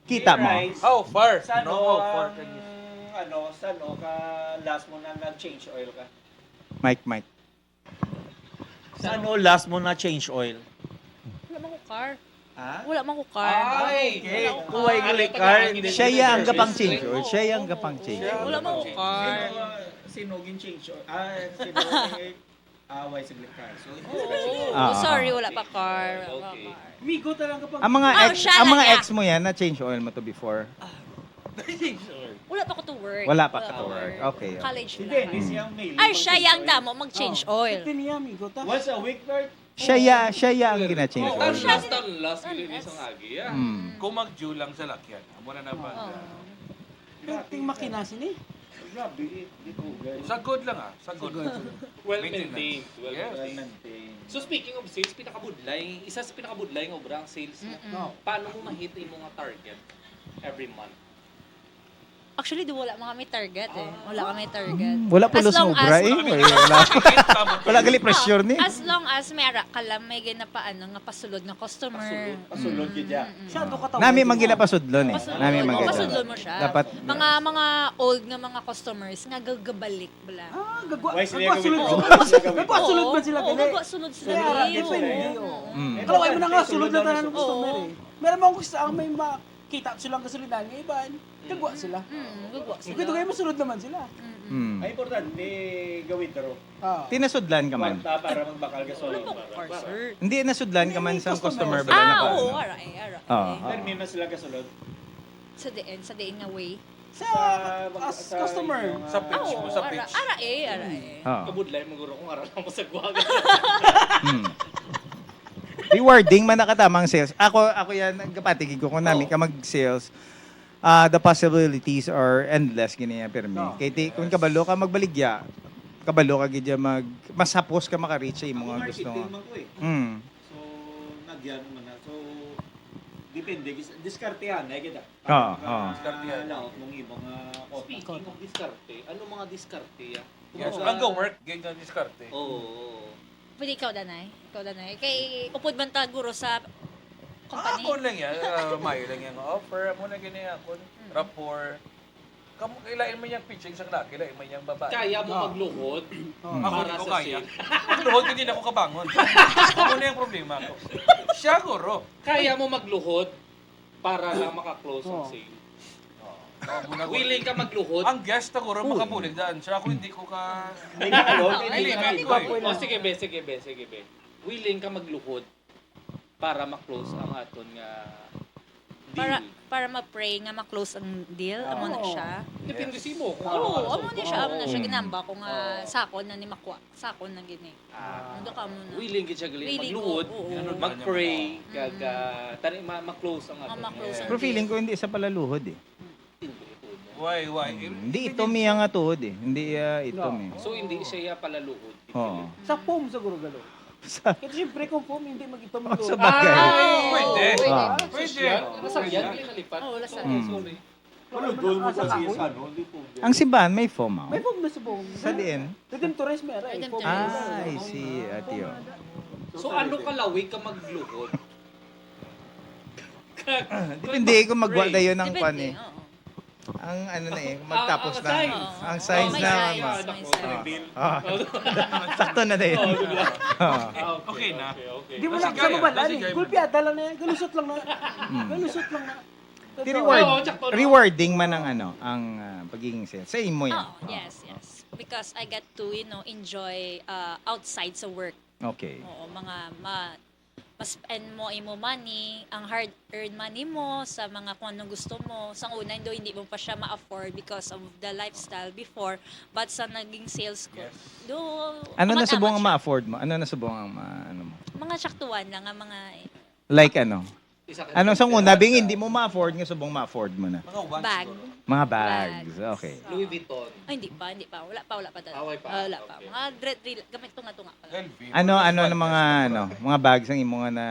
Kita mo?
How far?
Sa
No,
ano,
how far can you?
sa ano ka last mo na nag-change oil ka?
Mike.
Sa ano last mo na change oil?
Wala man ko car.
Ha?
Wala man ko car.
Ay!
Kuway gali car.
Siya yang gapang change oil. Siya yang gapang change oil.
Wala man ko car.
Sinugin change oil. Sino away sa car. So,
Oh, sorry, wala pa car. Wala pa
Okay.
car.
Migo talaga pag...
Ang mga
Oh,
ex,
siya
ang
lang
mga
niya.
ex mo yan na change oil mo to before.
Wala pa ko to work.
Wala pa ka to work. Okay.
College
si
lang.
Dennis yung mail.
Ay, siya yung damo mag-change oil.
Ito niya, migo ta.
Once a week, Bert?
Siya ang gina-change
Oh,
oil.
last release ang agi.
Mm.
Kung mag-due lang sa lakyan, amo na naman.
Ting makinasin eh.
Grabe, dito guys.
Sagod lang sagod.
Well
Maintenance.
maintained. Well
Yes.
maintained. So speaking of sales, pinakabudlay, isa sa pinakabudlay ng obra ang sales mo.
No.
Paano mo ma-hit yung mga target every month?
Actually, di wala mga may target eh. Wala kami target.
Wala pulos
As long
ng obra
as-
eh. Wala gali pressure ni.
As long as mera ka lang may ginapaano nga pasulod na customer.
Pasulod ka dyan.
Masyado ka tawag.
Nami man ginapasudlon eh. Nami man
Oo,
gina-
pasulod mo siya.
Dapat
Mga old nga mga customers nga gagabalik bala.
Gagwa.
Wise niya gawin
Gagwa
mo.
sulod. Gagwa sulod ba sila
Oo,
gali?
gagwa-sulod sila.
Kaya,
gali.
depende.
Oo.
Mm.
Kalaway mo na nga, sulod na tanan ng customer
Oo.
eh. Meron mo gusto ang may makita silang kasulidan ng iban. Gagwa sila.
Gagwa sila.
Ito kayo masulod naman sila.
Mm.
Ay, importante, gawin daro.
Tinasudlan ka man.
Para magbakal ka solo.
Hindi nasudlan ka man sa customer ba
Ah,
na
oo,
pa.
aray.
Oo.
Termin na sila kasulod.
Sa diin nga way.
Sa as customer.
Sa pitch mo, sa
Ara,
pitch.
aray.
Oo.
Kabudlay mo guro kung aral mo sa guwaga.
Mm. Rewarding man nakatamang sales. Ako yan nagpatigig ko kung namin ka mag-sales. The possibilities are endless giniya permi. Kay kung kabalo ka magbaligya, kabalo ka gidya mas hapos ka maka-reach sa imong mga gusto mo.
Marketing man ko eh.
Mm.
So, nagyan man na. So, depende. Diskartehan na kita.
Oo.
Diskartehan.
Mong ibang
Speaking of diskarte, ano mga diskarte ya?
Yes, ang go-work, ganyan diskarte.
Oo.
Pwede ikaw, Danay. Kay upod man ta guro sa company.
Ako lang yan, mayo lang yan offer, amo na ganyan ako, rapport. Kamu kailain mo yung pitching sa laki, kailain mo yung babae.
Kaya mo magluhod
Ako
para
hindi ko
sa
kaya.
sales.
Magluhod hindi na ako kabangon. Ako na yung problema ko. Siya guro.
Kaya mo magluhod para lang maka-close ang sale. Willing ka magluhod?
Ang guest na guro makabulig daan. Siya ako hindi ko ka...
Hindi ka
Limit ko eh.
O sige be. Willing ka magluhod para ma-close ang aton nga deal.
Para ma-pray nga ma-close ang deal, amo na siya.
Depende si mo. kung
Oo,
ano
amo na siya. Ginamba ko nga sakon na ni makwa. Sakon na gini. Ando ka muna.
Willing ka siya gali
Willing
magluhod,
ko, oo.
mag-pray, tani ma-close ang aton.
Ma-close ang
Pero feeling ko hindi sa palaluhod eh.
Why?
Hindi ito mi nga tuhod eh. Hindi ito mi.
So hindi siya palaluhod.
Oo.
Sa foam siguro galo.
Sa
Kasi siyempre kung foam, hindi mag-itom
sa
ito.
bagay.
Pwede.
Ah.
Pwede.
Nasakyan, hindi nalipat.
Oo, wala sa
Sorry.
Ano doon mo sa ano? Hindi po.
Ang simbahan may foam ah.
May foam na sa foam.
Sa diin.
Redemptores meron.
Redemptores.
Ah, I see. Atiyo.
So ano kalawig ka magluhod?
Depende kung magwa dayon ng kwan eh.
Oo.
Ang ano na eh, magtapos na.
signs.
Ang signs
may
na.
signs,
mas-
may signs.
Ah. Sakto na din. Ah.
Okay na.
Di mo
Kasi
lang sa
gaya,
babalan
kasi
eh.
gaya mo.
Gulpiada lang na yan. Galusot lang na. Galusot lang na.
Di reward,
Oo, tsakto na.
rewarding man ang ano, ang pagiging sales. Sa imo yan.
Oh, yes. Because I get to, enjoy outside sa work.
Okay.
Oo, mas spend mo imo money, ang hard-earned money mo sa mga kung anong gusto mo. Sa una, hindi mo pa siya ma-afford because of the lifestyle before. But sa naging sales ko,
Ano na
amat-amat
subong ang
siya.
ma-afford mo? Ano na subong ang ano mo?
Mga tsaktuan lang, mga
Like ano?
Isa ka
Ano
na-
sa una, bing hindi mo ma-afford, nga subong ma-afford mo na.
Mga once
Bag.
siguro.
Mga bags. Okay.
Louis Vuitton.
Ay, hindi pa. Wala pa dala.
Away pa.
Wala pa.
Okay.
Mga gamit tunga-tunga pa lang.
LV.
Ano ng mga bags ang imo nga na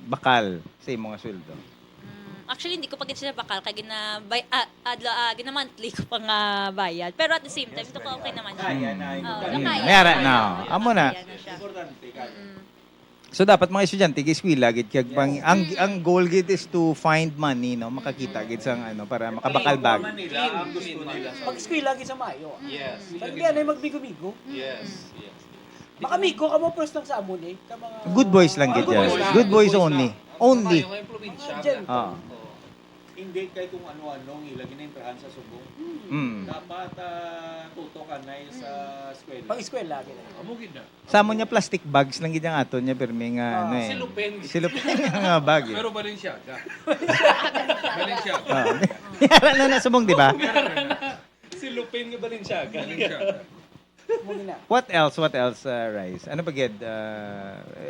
bakal sa imo nga sweldo?
Actually, hindi ko pa gid siya bakal kay gina-monthly ko pa nga bayad. Pero at the same time, ito pa okay naman siya.
Kaya na.
Kaya.
Mayara na. Amo na.
Kaya siya.
Importante kaya.
So dapat mga estudyante giskwela gid kag ang goal gid is to find money no makakita gid sang ano para makabakal bag.
Nila ang gusto nila.
Pag-school lagi sa Mayo.
Yes.
Hindi yan ay magbigo-bigo.
Yes. Yes.
Baka migo ka mo first lang sa amon eh. Ka mga...
Good boys lang gid
Good boys
yan.
lang.
Good boys only. Only.
Yung probinsya.
Diyan.
Ah.
Hindi kay kung ano-ano ang ilagay na entrahan sa subong.
Mm.
Dapat tuto ka na sa eskwela.
Pag-school lagi na.
Amugid na.
Samo niya plastic bags lang gid ang aton niya pero may nga ano eh.
Silupin.
Silupin nga bag. Eh.
Pero Balenciaga. Balenciaga.
Oh. Yara na subong di ba?
Silupin nga Balenciaga.
Balenciaga.
Muna na.
What else, Rice? Ano pa gid?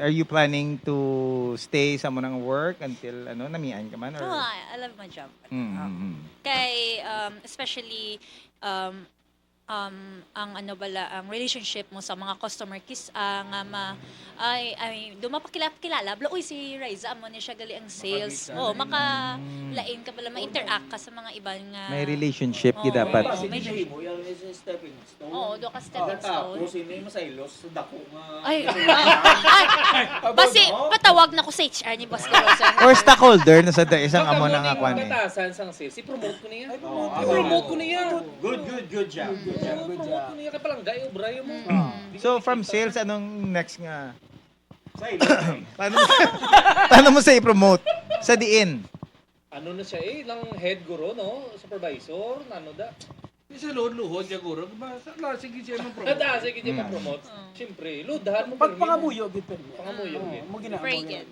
Are you planning to stay sa mo ng work until ano namian ka man or?
Oh, I love my job.
Mm.
Kay especially ang ano bala ang relationship mo sa mga customer nga ay dumapakilala bla uy si Riza mo ni siya gali ang sales makalain ka bala ma-interact ka sa mga ibang nga
May relationship gid
Oo.
dapat.
Kasi
may-
hindi mo yung stepping stone.
Oo, do ka stepping stone.
Tapos hindi mo sa ilos, sa dako nga.
Ay, basi patawag na ko sa HR ni Boss Calosa.
Or stockholder na sa isang amo na nga kwan eh.
Katasan sang sales. I-promote ko niya.
Oo,
I-promote ko niya.
Good job.
I-promote ko niya. Kaya palang gayo, brayo mo.
So from sales anong next nga?
Sa ilos.
Paano mo sa i-promote? Sa diin.
Ano na siya lang head guro, no? Supervisor, ano da.
Di sa luhod niya guro. Sige siya mong promote.
Nada, sige di ma-promote. Siyempre, ludahan mo.
Pag pangamuyo gid pero.
Pangamuyo, gid.
Mo gina.
Pray gid.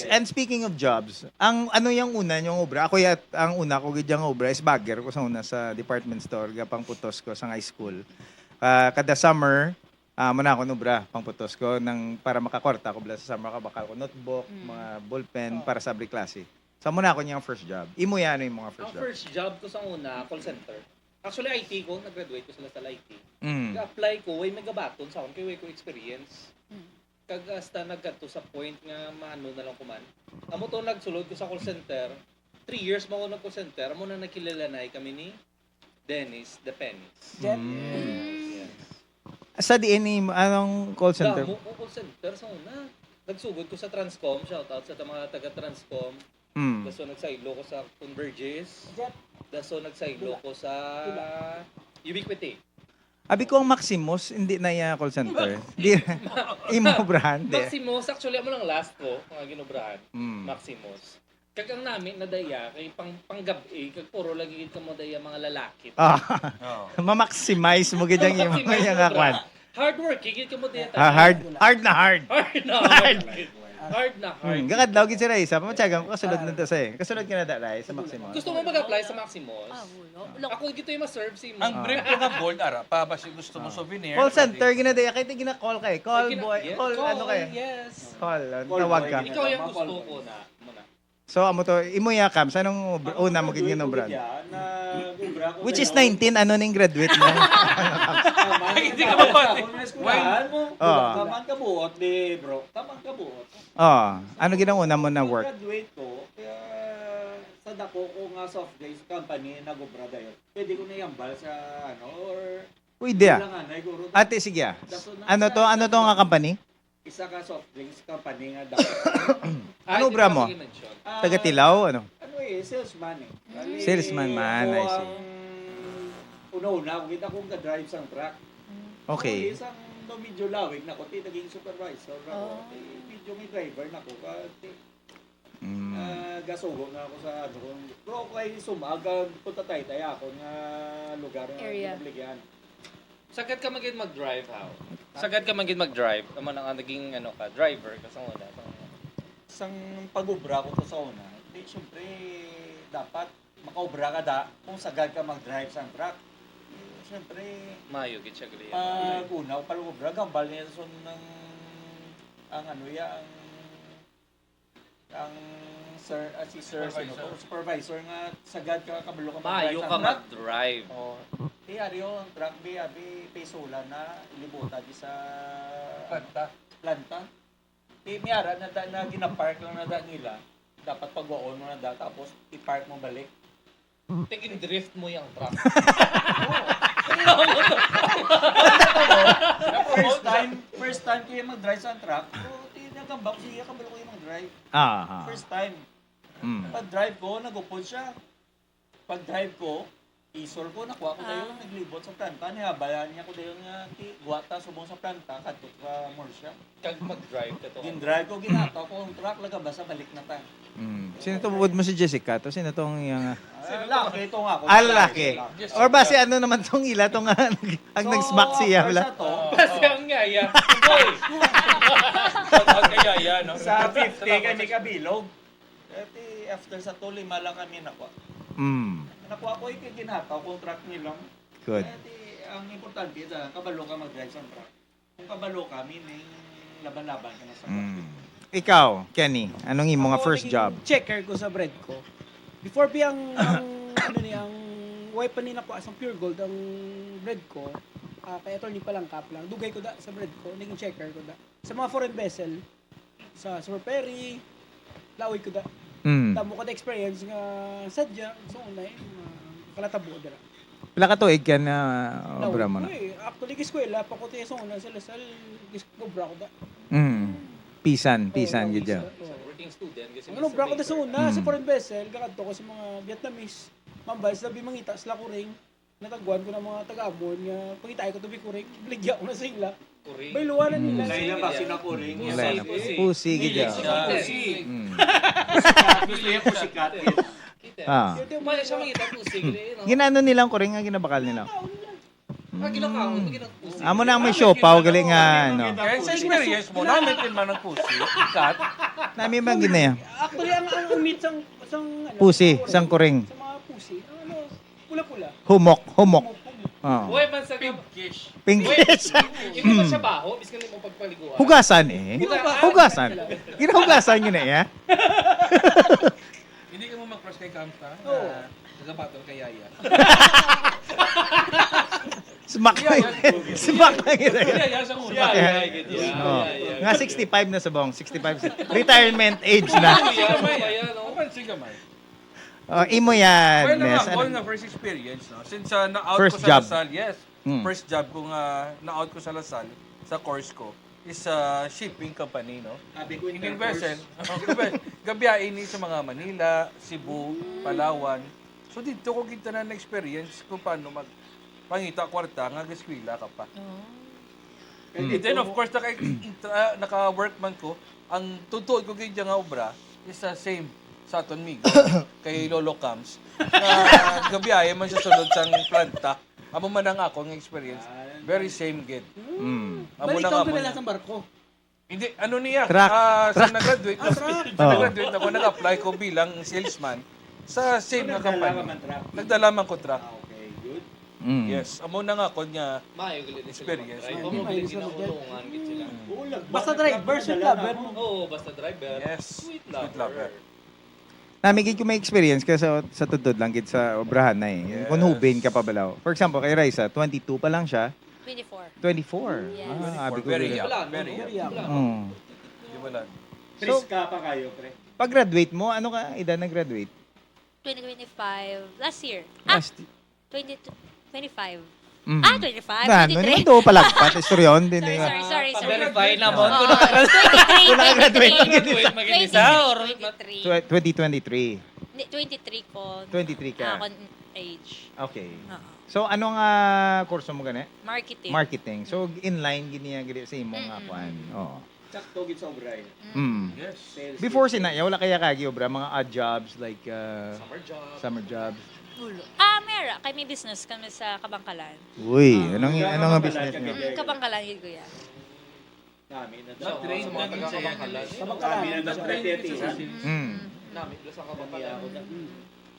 And speaking of jobs, ang ano yung una yung obra? Ako yat ang una ko gid yung obra is bagger ko sa una sa department store gapang putos ko sa high school. Kada summer muna ako nubra pang putos ko nang para makakorta ko bala sa summer ka bakal ko notebook, mga ballpen para sa every klase. So muna ako niyang first job. Imo yan yung mga first
Ang
job.
first job ko sa una, call center. Actually, IT ko, nag-graduate ko sila sa IT.
Mm.
Ga-apply ko, way megabaton sa akon, kay way ko experience. Kag hasta nagkadto sa point nga maano na lang kuman. Amo to nagsulod ko sa call center. 3 years mo ako nag-call center, amo na nakilala na kami ni Dennis the Pennies. Yes.
Sa diin anong call center?
Damo ko call center sa una. Nagsugod ko sa Transcom, shout out sa mga taga Transcom.
Mm.
Daso nagsailo ko sa Converges. Daso nagsailo ko sa Ubiquity.
Abi ko ang Maximus, hindi na ya call center. Di imo brand.
Maximus, actually, amo lang last ko, mga ginubrahan.
Mm.
Maximus. Kag ang namin na daya, kay panggabi, kag puro lagi gid kamo daya mga lalaki.
Ma-maximize mo gid ang imo
Maximize
yung
mo,
akwan.
bra. Hard work, gid kamo daya.
Hard na hard.
Hard na hard. Hard na hard.
Gakadlaw gid si Raisa, pamatyagan ko kasulod na to sa Kasulod ka na da Rai sa Maximus.
Gusto mo mag-apply sa Maximus?
Wala.
Ako gito yung ma-serve si mo.
Ang brief ko nga gold ara, pabas yung gusto mo souvenir.
Call center ginadaya kay gina-call kay. Call boy,
Yes,
call ano kay?
Yes.
Call, tawag ka.
Ikaw yung gusto ko na. Muna.
So amo to, imo ya kam sa nung una mo gid nga brand. Which is 19 ano ning graduate mo?
Hindi ka mapati.
Kaman ka buot, di bro. Kaman ka buot.
Oh, ano ginang una mo na work?
Graduate ko, kaya sa dako ko nga soft drinks company nag-obra dayon. Pwede ko na yambal sa ano or
Pwede ah.
kailangan ay guro.
Ate sige ah. Ano to nga company?
Isa ka soft drinks company nga dako.
Ano obra mo? Taga Tilaw ano?
Ano salesman eh. Bali,
Salesman man, I
ako
see.
ang Una-una, kita kong ka-drive sang truck.
Okay.
Isang medyo lawig na ko, naging supervisor na ko. Medyo may driver na ko. Gasugo na ako sa ano. Pero ako ay sumagag, punta tayo ako nga lugar na
Area.
pinabligyan.
Sagad ka maging mag-drive, how? Sagad ka maging mag-drive. Tama na nga naging ano ka, driver ka sa una.
Isang pag-ubra ko to sa una, syempre dapat makaubra ka da kung sagad ka mag-drive sa truck. Syempre,
Mayo, gid siya gali.
pag una ko pag-ubra, gambal niya sa ng ang ano ya, ang sir, si sir, supervisor nga sagad ka kabalo ka
Maayo ka mag-drive.
Oh. Tiyari yung truck abi pesola na ilibutan di sa planta. Di miyara na ginapark lang na nila. Dapat pagwaon mo na tapos i-park mo balik.
Tingin drift mo yung truck.
First time ko yung mag-drive sa truck. Nagambak siya kabalo ko yung mag-drive. First time. Pag-drive ko, nag-upod siya. Pag-drive ko, isor ko, nakuha ko dayon, naglibot sa planta. Nihabayan niya ko dayon nga, guwata, subong sa planta, katot ka more siya.
Kag mag-drive ka to.
Gin-drive ko, ginataw ko ang truck, lagabasa, balik na tayo.
Sino to mo si Jessica? To sino tong yung...
Laki ito nga ako.
laki. Or ba si ano naman tong ila, tong ang nag-smack siya. Wala.
Kasi ang ngaya. Boy!
Kaya no?
Sa 50 kami kabilog. After sa to, 5 lang kami nakuha. Nakuha ko yung ginataw, contract nilang.
Good.
Ang importante, kabalo ka mag-drive sa truck. Kung kabalo ka, may laban-laban ka na sa truck.
Ikaw, Kenny, anong imo nga first
naging
job?
Checker ko sa bread ko. Before ang ang wife pa nila ko asang pure gold ang bread ko. Kaya attorney pa lang kap lang. Dugay ko da sa bread ko, naging checker ko da. Sa mga foreign vessel, sa Super Ferry, laway ko da. Tamo ko da experience nga sadya, so unay, kalatabo dira.
Pila ka tuig ka na obra mo na?
Actually, eskwela, pa ko tayo sa una sa Lasal, obra ko da.
Pisan gid ya.
Working student kasi
Ano, bra ko da sa una, sa foreign vessel, kakadto ko sa mga Vietnamese, mambay, sabi mangita, sila kuring, natagwan ko ng mga taga-amon, nga, pangitay ko tubi kuring, bligya ko na sa ila. Bayluwanan nila.
Laila ba sinakuring?
Pusi gid ya.
Pusi. Gusto niya pusikat.
Maya siya makita po, sige.
Ginano nilang kuring nga ginabakal nila.
Ginakawin mo, ginakawin.
Amo na may siopaw gali nga no.
Kaya sa experience mo, namin din man ng pusi. Kat.
Nami man ginaya.
Actually, ang meat sang
Pusi, sang kuring.
sa mga pusi, pula-pula.
Humok.
Uy, man sa
Kish.
Pinkish.
Hindi ba siya baho? Biskan mo pagpaliguan.
Hugasan eh. Hugasan. Ginahugasan yun eh.
Hindi ka mo mag-crush kay Kamta?
Oo.
Nagabattle kay Yaya.
Smack lang. Smack lang yun.
Yaya sa una.
Oh. Nga 65 na sa bong. 65. Retirement age na.
Pansin ka man.
Imo yan,
Well,
Nes.
ako nga first experience, no? Since na-out
First
ko sa
job.
Lasal, yes.
Mm.
First job ko nga na-out ko sa Lasal, sa course ko, is a shipping company, no?
Sabi ko
In vessel, gabiyain ni sa mga Manila, Cebu, Palawan. So dito ko kita na experience kung paano pangita kwarta nga gaskwila ka pa. And then of course naka-work man ko, ang tutuod ko kay nga obra is the same sa aton migo kay Lolo Cams. Na gabiyahe man siya sulod sang planta. Amo man ang ako ng experience. Very same gid. Amo na
Balitaw
nga
ko na lang sa barko.
hindi, ano niya?
Truck.
Sa nag-graduate, nag-graduate ako, nag-apply ko bilang salesman sa same na company. Nagdala man ko truck.
Okay, good.
Yes, amo na nga ko niya.
Mayo galit
Experience.
Ito mo galit ginahulungan gid sila.
Basta driver, sweet lover.
Oo, basta driver.
Yes,
Sweet
sweet
lover.
lover.
Namigid ko may experience kasi sa tudod lang gid sa obrahan na eh.
Yes.
Kung hubin ka pa balaw. For example, kay Raisa, 22 pa lang siya.
24.
24.
Yes.
Abi ko
Very
rin.
young.
Wala,
Very
no?
young.
Mm.
Di ba lang?
Priska pa kayo, pre.
Pag-graduate mo, ano ka edad nag-graduate?
2025. Last year.
Last
25.
Mhm.
25.
Ano naman to palagpat istoryon din eh.
Sorry.
Pa-verify naman.
Oo,
Kung nakagraduate ka
23.
Mag-inisa or
23.
2023.
23 ko.
23 ka.
Ako age.
Okay.
Oo.
So ano nga kurso mo gani?
Marketing.
Marketing. So inline gini gid sa imong nga kuan. Oo.
Sakto gid sa obray.
Yes.
Sales.
Before sinaya wala kaya kagi obra mga odd jobs like
summer job.
summer jobs.
Mera. Kay may business kami sa Kabangkalan.
Uy, anong nga business niyo?
Kabangkalan yun ko yan.
Namin na
Sa
train
mga
na din siya
taga-Kabangkalan.
Namin na nagpretetihan.
Namin, sa
Kabangkalan.
Kabangkalan.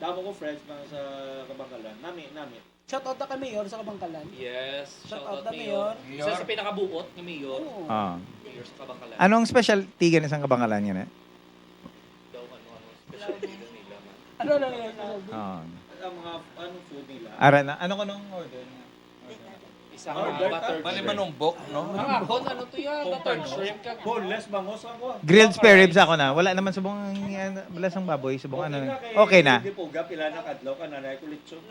Damo ko friends mga sa Kabangkalan. Namin.
Shout out na kay Mayor sa Kabangkalan.
Yes,
Shout
shout
out
out
na
Mayor.
Mayor.
Isa sa pinakabuot ni Mayor.
Oo.
Ah.
Mayor sa Kabangkalan.
Anong specialty gan isang kabangalan niya na?
Daw,
Ano lang yan?
Oh.
Ang mga anong food nila.
Ara na. Ano ko nung order niya?
Isang
Order,
butter
Bali
shrimp.
manumbok, no?
Ang akon, ano to yan? Butter shrimp ka.
Boneless bangos ako.
Grilled spare ribs ako na. Wala naman subong balasang baboy, subong ano. Okay na.
Hindi po, pila na kadlaw ka na kulitsyon.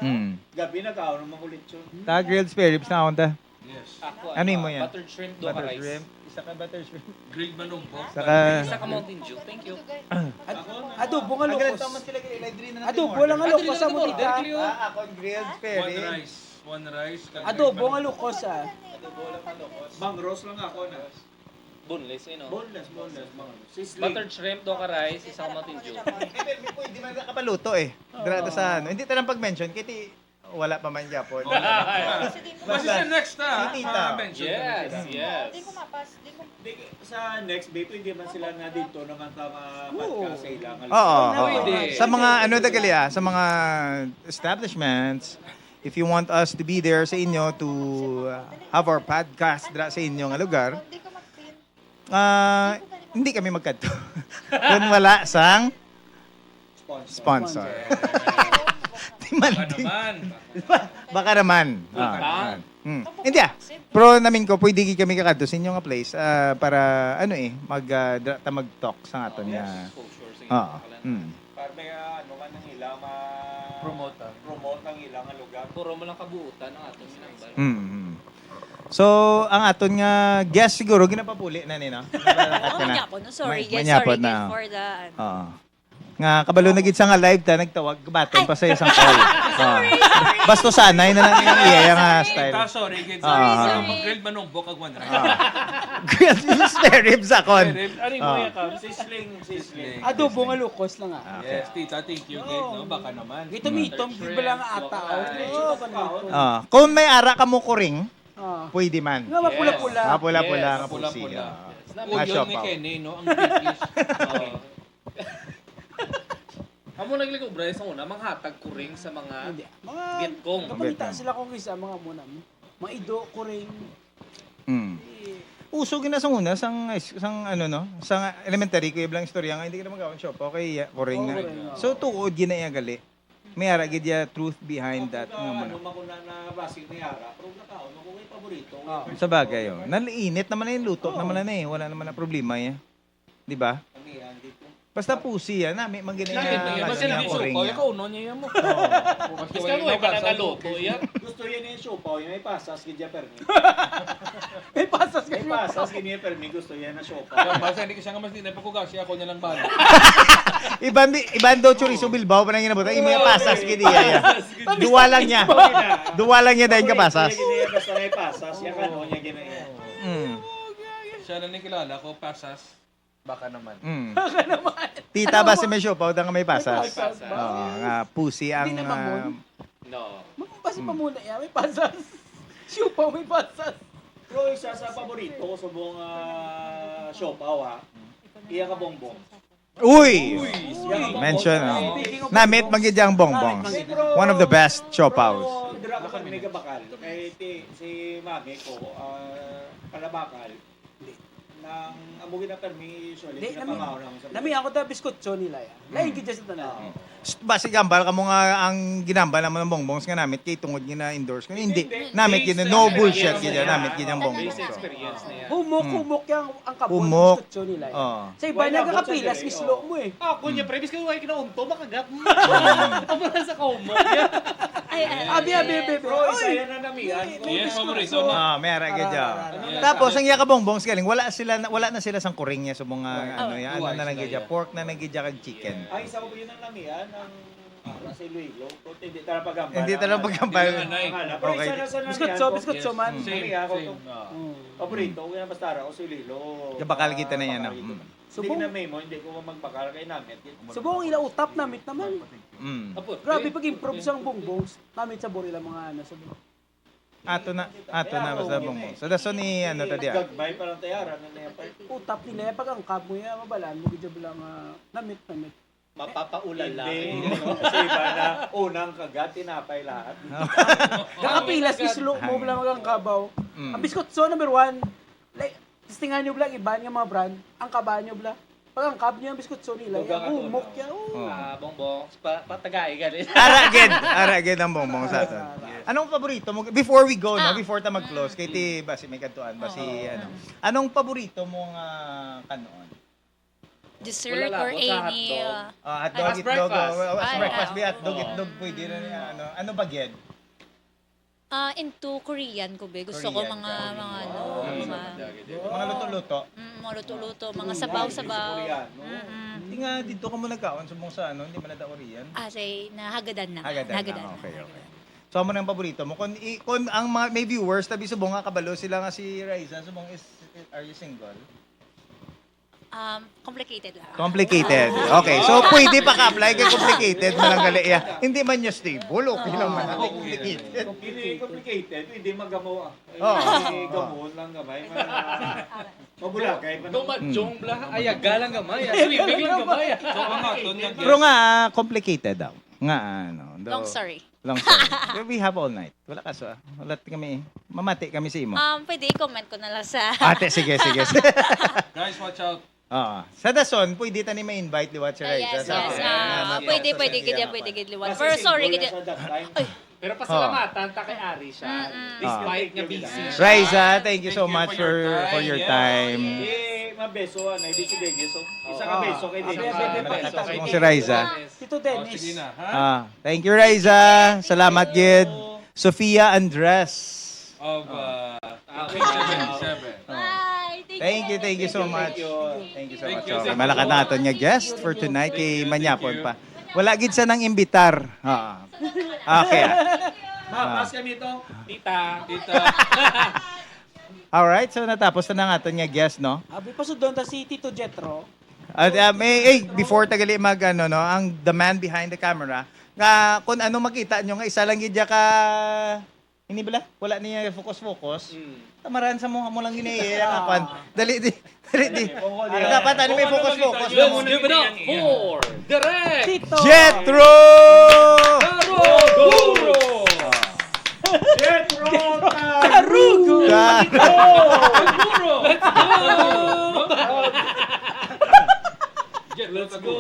Gabi na kaon ng mga kulitsyon.
Ta grilled spare ribs na ako ta.
Yes.
Ako,
Ano mo yan?
Butter shrimp do
Butter
rice.
shrimp. Isa ka butter shrimp.
Grilled manumbok.
Saka
Isa ka Mountain Dew. Thank you.
Adobo nga lukos.
sila kay
Adobo lang nga lukos sa mutita.
Ako grilled spare
One
ribs.
rice. One rice.
Adobo nga lukos ah.
Bang roast lang ako na.
Boneless, you know.
Boneless, bangos. Sizzling.
Butter shrimp do ka rice, isang Mountain Dew.
Hindi man nakapaluto eh. Drata sa ano. Hindi tanang pag-mention kiti wala pa man Japon.
Kasi sa next
Si Tita.
Yes, yes.
Di ko mapas. Di ko
Sa next day, pwede man sila na dito naman tama podcast sa ilang.
Oo.
Pwede.
Sa mga ano tagali sa mga establishments, if you want us to be there sa inyo to have our podcast dra sa inyo nga lugar,
di ko mag-clean.
hindi kami magkadto. Kung wala sang
Sponsor.
sponsor. Di man,
Baka
di-
naman.
Baka naman. Hindi Pero namin ko, pwede kami kakadto sa inyo nga place para ano mag-talk sa aton nga.
Exposure sa
Oo.
inyo.
Para may ano man ang ilang
Promote.
ang ilang lugar.
Puro mo lang kabuutan ang atong sinambal.
So, ang aton nga guest siguro ginapapuli na ni no.
Oo, manyapon. No, sorry, guys.
Manyapon
Sorry,
na.
guys, for the...
Oo. Nga kabalo na gid sa nga live ta nagtawag baton pa sa isang call. Sorry. Basto sanay na lang yung iya nga style.
Ta, sorry. Good.
Sorry.
Mag-grilled manumbok ag one rice.
Grilled spare ribs akon.
Ano mo yan ka?
Sizzling.
Adobo nga lukos lang ah.
Yes, tita, thank you. Kate, no? Baka naman.
Ito mitom, di ba lang ata.
Kung may ara ka mo kuring, pwede man.
Nga mapula-pula.
Mapula-pula nga
Mapula-pula.
pusi.
Uyon
Masyo
ni
pa.
Kenny, no? Ang British.
Amo nagligo bray sa una manghatag kuring sa mga
Hindi. Mga
Vietcong.
kapamita sila kung isa mga muna. Mga ido, kuring.
Uso gina sa una sang ano no, sang elementary ko iblang istorya nga hindi ka na magawon shop. Okay, kuring na. So tuod gina iya gali. May ara gid ya truth behind that nga mo.
Ano man na basig ni Yara, pero nakaon mo kung may paborito.
Sa bagay oh. Naliinit naman na yung luto naman na eh. Wala naman na problema eh. Di ba?
Amihan dito.
Basta pusi yan. Namin magiging
Basta hindi
kuring
suko,
niya.
ikaw no niya mo. Mas ka mo ipananaluto yan.
Gusto yan yung siopaw, yung may pasas, gidya permi.
May pasas
May
kayo.
pasas, gidya permi, gusto yan na siopaw.
Basta hindi ko siya nga mas dinapagkugashi ako niya lang bala.
Iban daw chorizo Bilbao pa nang ginabutan. Imo yung pasas gidi ya. Duwa lang niya. Duwa lang niya dahil ka pasas.
Gidya basta may pasas, yung ano niya ginaya.
Siya na nakilala ko, pasas. Baka naman.
Tita ba si may siopaw nga may pasas?
Pasas ba?
Oo, nga pusi ang
Hindi na mamon.
No.
Basta pa muna yan, may pasas. Siupaw, may pasas.
Pero isa sa paborito ko sa buong siopaw ha, iya ka bongbong.
Uy! Mention Namit magidyang bongbong. One of the best siopaws.
Pero dira ka kami bakal. Kay si mami ko, palabakal. Nang amugin na permi usually,
Di,
pinapamaw naman sa
Nami ako ta biskotso nila ya. Lain kita sa tanan.
Basi gambal ka mo nga ang ginambal naman ng bongbongs nga namit kay tungod gina endorse ko. Hindi. Namit gina no bullshit gina namit gina bongbong.
Base experience na yan.
Humok yang ang kabon
Humok.
biskotso nila. Ya.
Oo.
Sa iba nagkakapilas islo mo eh.
Ako niya pre, bis ka huwag kinaunto, makagat mo. Amo na sa kaumo.
Abi.
Pero isa yan na namihan.
Yes, paborito no?
May ara gadya. Tapos ang yaka bongbongs galing wala na sila sang kuring niya sa mga ano yan. Ano na nagidya pork na nagidya kag chicken.
Ay, isa ko yun ang namihan ng sa Iloilo. Pero hindi talaga pagambal.
Hindi talaga pagambal.
Pero
Okay.
isa na sa namihan.
Biskotso man.
Same,
Ako
same.
paborito ko yan basta ako sa Iloilo.
Kabakal kita na yan.
Hindi na may mo, hindi ko magbakal kay namin.
Subong ila utap namit naman.
Apot.
Grabe pag-improve sang bongbongs. Namit sa borila mga ano sa
Ato na basta bongbong. So daso ni ano ta dia.
Gagbay pa lang tayaran na yan.
utap nila pag ang kab mo ya mabalaan mo gid lang namit.
Mapapaulan lang.
Hindi. Kasi iba na unang kagat, tinapay lahat.
Nakapilas islo mo bala magang kabaw. Ang biskotso number 1. Like testingan nyo bla iban nga mga brand. Ang kaba nyo bla. Pagangkab niya ang biskutso nila.
Dugang ato,
Humok
no?
niya.
Bongbong, patagay ganin.
Aragid ang bongbong sa atin. Anong paborito mo? Before we go, no? Before ta mag-close, kay ti, ba si may kantuan, ba si, ano. Anong paborito mong kanoon?
Dessert
Wala
or
labot sa
any...
hotdog.
Hotdog,
As
itlog.
breakfast.
As breakfast,
Oo.
hotdog, itlog, pwede na niya. Ano ba, Ged?
into Korean ko be. Gusto ko
Korean
mga,
ka.
mga ano,
Mga luto-luto.
mga luto-luto, mga sabaw-sabaw.
Hindi nga, dito ka mo nagkaon, subong sa ano, hindi man na Orian.
Say, nahagadan na.
Hagadan
Nahagadan
na. Okay. So, ano ang paborito mo? Kung ang mga, may viewers, tabi subong nga kabalo, sila nga si Raisa, subong are you single?
Complicated lang.
Complicated. Okay, so pwede pa ka-apply kay complicated mo lang gali. Hindi man niya stable, okay lang man. Complicated.
Hindi complicated, hindi magamo.
Oo.
Gamon lang gamay. Mabulagay.
Dumadjong bla, ayaga lang gamay. Swimming lang gamay.
So, ang aton nga
Pero nga, complicated daw. Nga, ano.
Long story.
Long story. We have all night. Wala kaso. Wala kami. Mamati kami sa imo.
Pwede i-comment ko na lang sa...
Ate, sige.
Guys, watch out.
Oo. Sa Dason, pwede tani may invite liwat si Raisa.
Yes. Pwede, gid liwan. Pero sorry, gid.
Pero pasalamatan ta kay Ari siya. Despite nga busy siya.
Raisa, thank you so much for your time.
Mabeso na ibig sabihin so. Isa ka beso kay Dennis.
Kung si Raisa.
Tito
Oh,
Dennis.
sige na, ha?
Thank you, Raisa. Salamat, Gid. Sofia Andres.
Of 77.
Bye!
Thank you so much. Thank you so much.
Thank you.
Okay, malakan natin nga guest for tonight kay Manyapon pa. Wala gid sa nang imbitar. Okay.
Mas kami ito.
Tita.
Alright, so natapos na nga aton nga guest, no?
Abi pa doon ta si Tito Jetro.
At before tagali mag ano, no, ang the man behind the camera, nga kung ano makita nyo nga isa lang gid ka ini bala wala niya focus. Tamaran sa mo lang ginaya kapan. Dali di. Dapat ano may focus.
Let's give it up for Direct
Tito.
Jetro!
Guro!
Tarugo.
Guro! Let's go!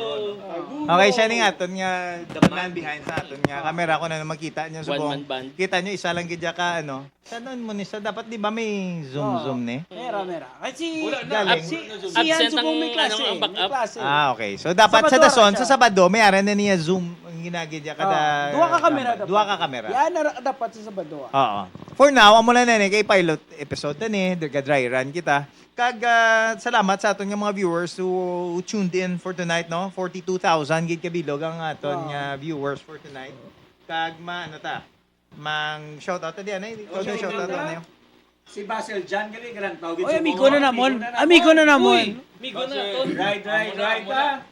Okay, siya ni aton nga the man behind sa aton nga camera ko na makita niyo subong. Kita niyo isa lang gid ka ano. Sanon mo ni sa dapat di ba may zoom ni?
Mera. Kasi
Galing.
si Ian subong may klase. May klase.
Okay. So dapat sa
Sabado
Dason,
siya.
sa Sabado may aran na niya zoom ang ginagid niya kada.
Duwa ka kamera dapat.
Duwa ka kamera.
Yan na dapat sa Sabado.
Oo. For now, amo na ni kay pilot episode na ni, dry run kita. Kag salamat sa aton nga mga viewers who tuned in for tonight, no? 42,000 gid kabilog ang aton nga viewers for tonight. Kag ano ta? Mang shoutout ta diyan ay. Ikaw shoutout na yun.
Si Basil Jan gali gran tawagin
Oy, amigo na namon. Amigo na namon.
Migo na to.
Right ah.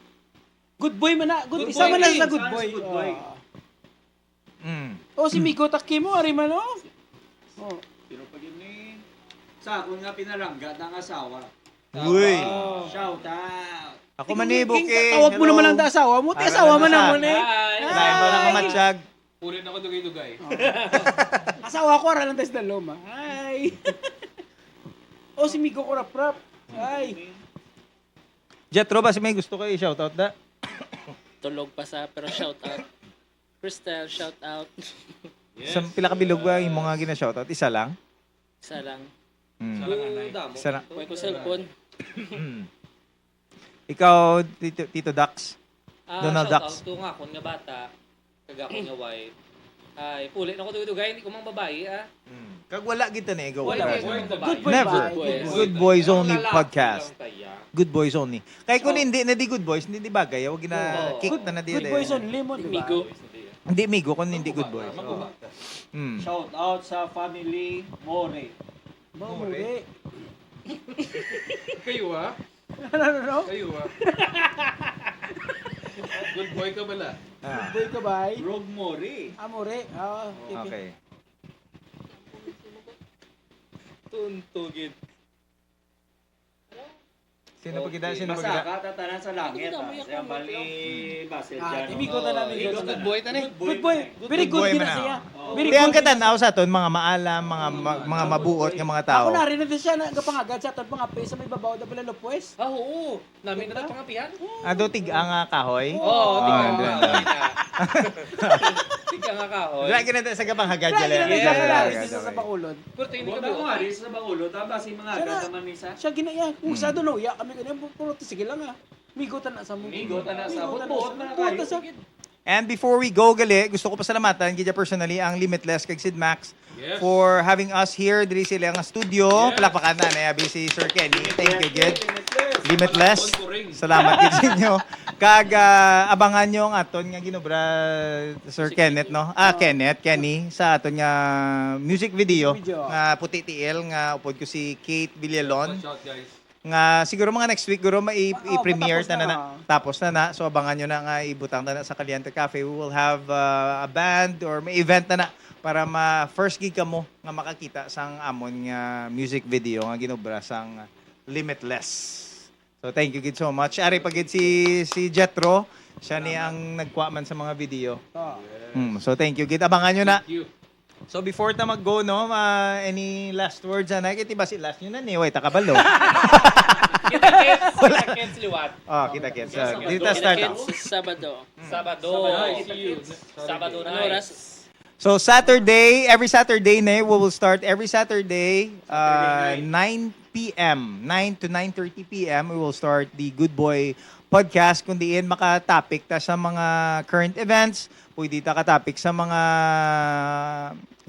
Good boy man na.
Good
Isa
boy,
man na
eh.
sa good boy.
Good boy.
Si Migo Takimo ari man oh.
Pero pag ini sa ako nga pinarangga ng asawa.
Uy.
Shout out.
Ako manibo kay.
Tawag mo naman ang asawa mo. Ti asawa man namon eh.
Lain ba na mamatsyag?
Pulin ako dugay-dugay.
Asawa ko ara lang tas daloma. Hi. Si Migo ko rap. Hi.
Jetro ba si may gusto kayo shoutout da?
Tulog pa sa pero shout out. Crystal, shout out.
Sa pila ka bilog ba yung mga gina-shoutout? Isa lang?
Isa lang.
Isa lang.
Kuha ko cellphone.
Ikaw, Tito Dax? Donald
shout
Ducks.
out to nga akong nga bata. Kaga akong nga wife. Ay, puli na ko dugay, hindi ko mang babae
Kag wala kita na ikaw.
Wala
Brad.
ko yung babae.
Good boy
Never.
ba?
Good Boys Only
Lalaki
podcast.
lang taya.
Good Boys Only. Kaya kung hindi na di Good Boys, hindi di bagay. Huwag gina kick na di.
Good boys only mo, di ba?
Migo.
Hindi migo kung hindi Good Boys.
Shout out sa family More.
Mure.
Kayo, ha?
Ano?
Kayo, ha? Good boy ka bala.
Good boy ka ba?
Rogue More.
Amore.
Okay.
Tuntugid.
Sino pa kita? Sino pa
Basta
kita?
ka tatanan sa langit. Siya bali Basel dyan.
Imigo ta namin.
Good boy ta ni.
Good boy. Very
Good boy
good
man
gina siya. Very
Di ang
good.
katanaw sa aton mga maalam, mga mabuot nga mga tao.
Ako na rin na din siya na gapangagad sa aton pangapi sa may babaw da pala lopwes.
Ah, oo. Namin na pangapihan.
Ado tig ang kahoy.
Oo, tingnan
doon,
nga.
doon.
Tingnan nga kahoy.
Lagi na sa kapanghagad
Kaya
dyan.
gina siya
Yes.
sa bakulod.
Pero tingin
Wala
ka
ko nga rin sa Bagulo. Tapos yung mga
Sana-
agad naman isa.
Siya ginaya. Kung sa doon ya kami ganyan puro sige lang ah. Migo ta na sa mo.
Migo ta na sa
Migo ta
buot na
Buot
kayo.
sa
And before we go gali, gusto ko pasalamatan kita personally ang Limitless kag Sid Max
Yes.
for having us here diri sila nga studio. Palakpakan na na si Sir Kenny. Thank you, Gid. Limitless. Salamat gid sa inyo. Kag abangan nyo ang aton nga ginobra Sir Kenneth no. Kenny sa aton nga music video nga puti tiil nga upod ko si Kate Villalon.
Watch out, guys.
Nga siguro mga next week guro i-premiere
patapos
na
na.
tapos na so abangan nyo na nga ibutang na sa Caliente Cafe. We will have a band or may event na para first gig kamo nga makakita sang amon nga music video nga ginobra sang Limitless. So thank you gid so much. Ari pagid si Jetro, siya ni ang nagkuha man sa mga video. So thank you gid. Abangan nyo na.
Thank you.
So before ta mag-go no, any last words na kiti ba si last nyo na ni way ta kabalo.
Kita kits liwat.
Oh, kita kits. Dito start out.
Sabado. See you. Sabado na oras.
So every Saturday na we will start every Saturday 9 p.m. 9 to 9:30 p.m. we will start the Good Boy podcast kung diin makatopic ta sa mga current events, pwede ta ka-topic sa mga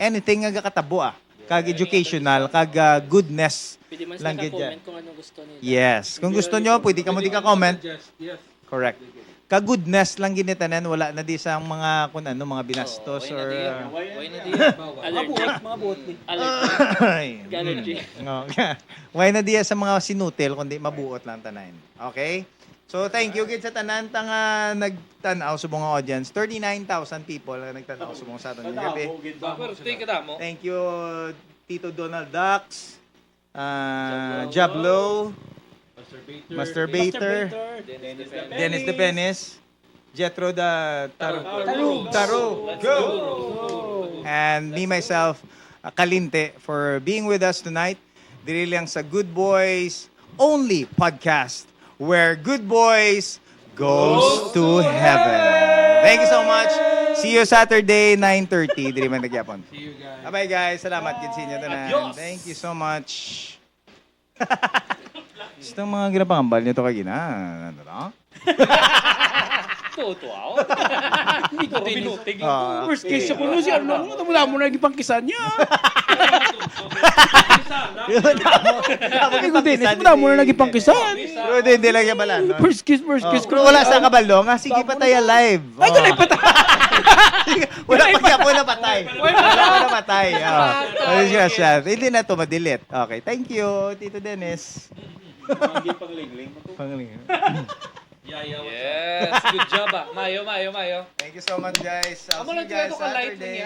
anything nga katabo kag educational, kag goodness.
Pwede man
lang
sila
gid yan.
comment kung anong gusto nila.
Yes, kung gusto nyo, pwede ka mo di ka-comment.
Yes.
Correct. Ka-goodness lang ginitanan, wala na di sa mga kung ano, mga binastos or
Why na di?
mga buot ni.
Allergy.
No. Why na diya sa mga sinutil kundi mabuot lang tanan. Okay? So thank you gid sa tanan nga nagtan-aw sa mga audience. 39,000 people ang nagtan-aw sa mga sa aton gabi.
Pero tingin ka mo.
Thank you Tito Donald Dax, Jablo, Master Bater, Dennis the Penis, Jetro the Taro. Go! And me myself, Kalinte, for being with us tonight. Diri lang sa Good Boys Only podcast, where Good Boys goes to heaven. Thank you so much. See you Saturday, 9:30. Diri man nagyapon.
See you, guys.
Bye guys. Salamat gid sa inyo tanan. Thank you so much. Gusto mga ginapangambal niyo to kagina. Ano no?
Tutuaw. Puro binutig.
Worst case ko no si Arlo, wala mo na gipangkisan niya. Sabi ko din, wala mo na nagipangkisan.
Pero hindi lang yung balan. No?
First kiss
Kung wala sa kabalo, nga sige pa tayo live.
Ay, wala pa tayo.
Wala pa kaya po na patay. Wala pa na patay. Hindi na to ma-delete. Okay, thank you, Tito Dennis. Pangling.
Yes, good job ah. Mayo.
Thank you so much, guys. I'll see you guys Saturday.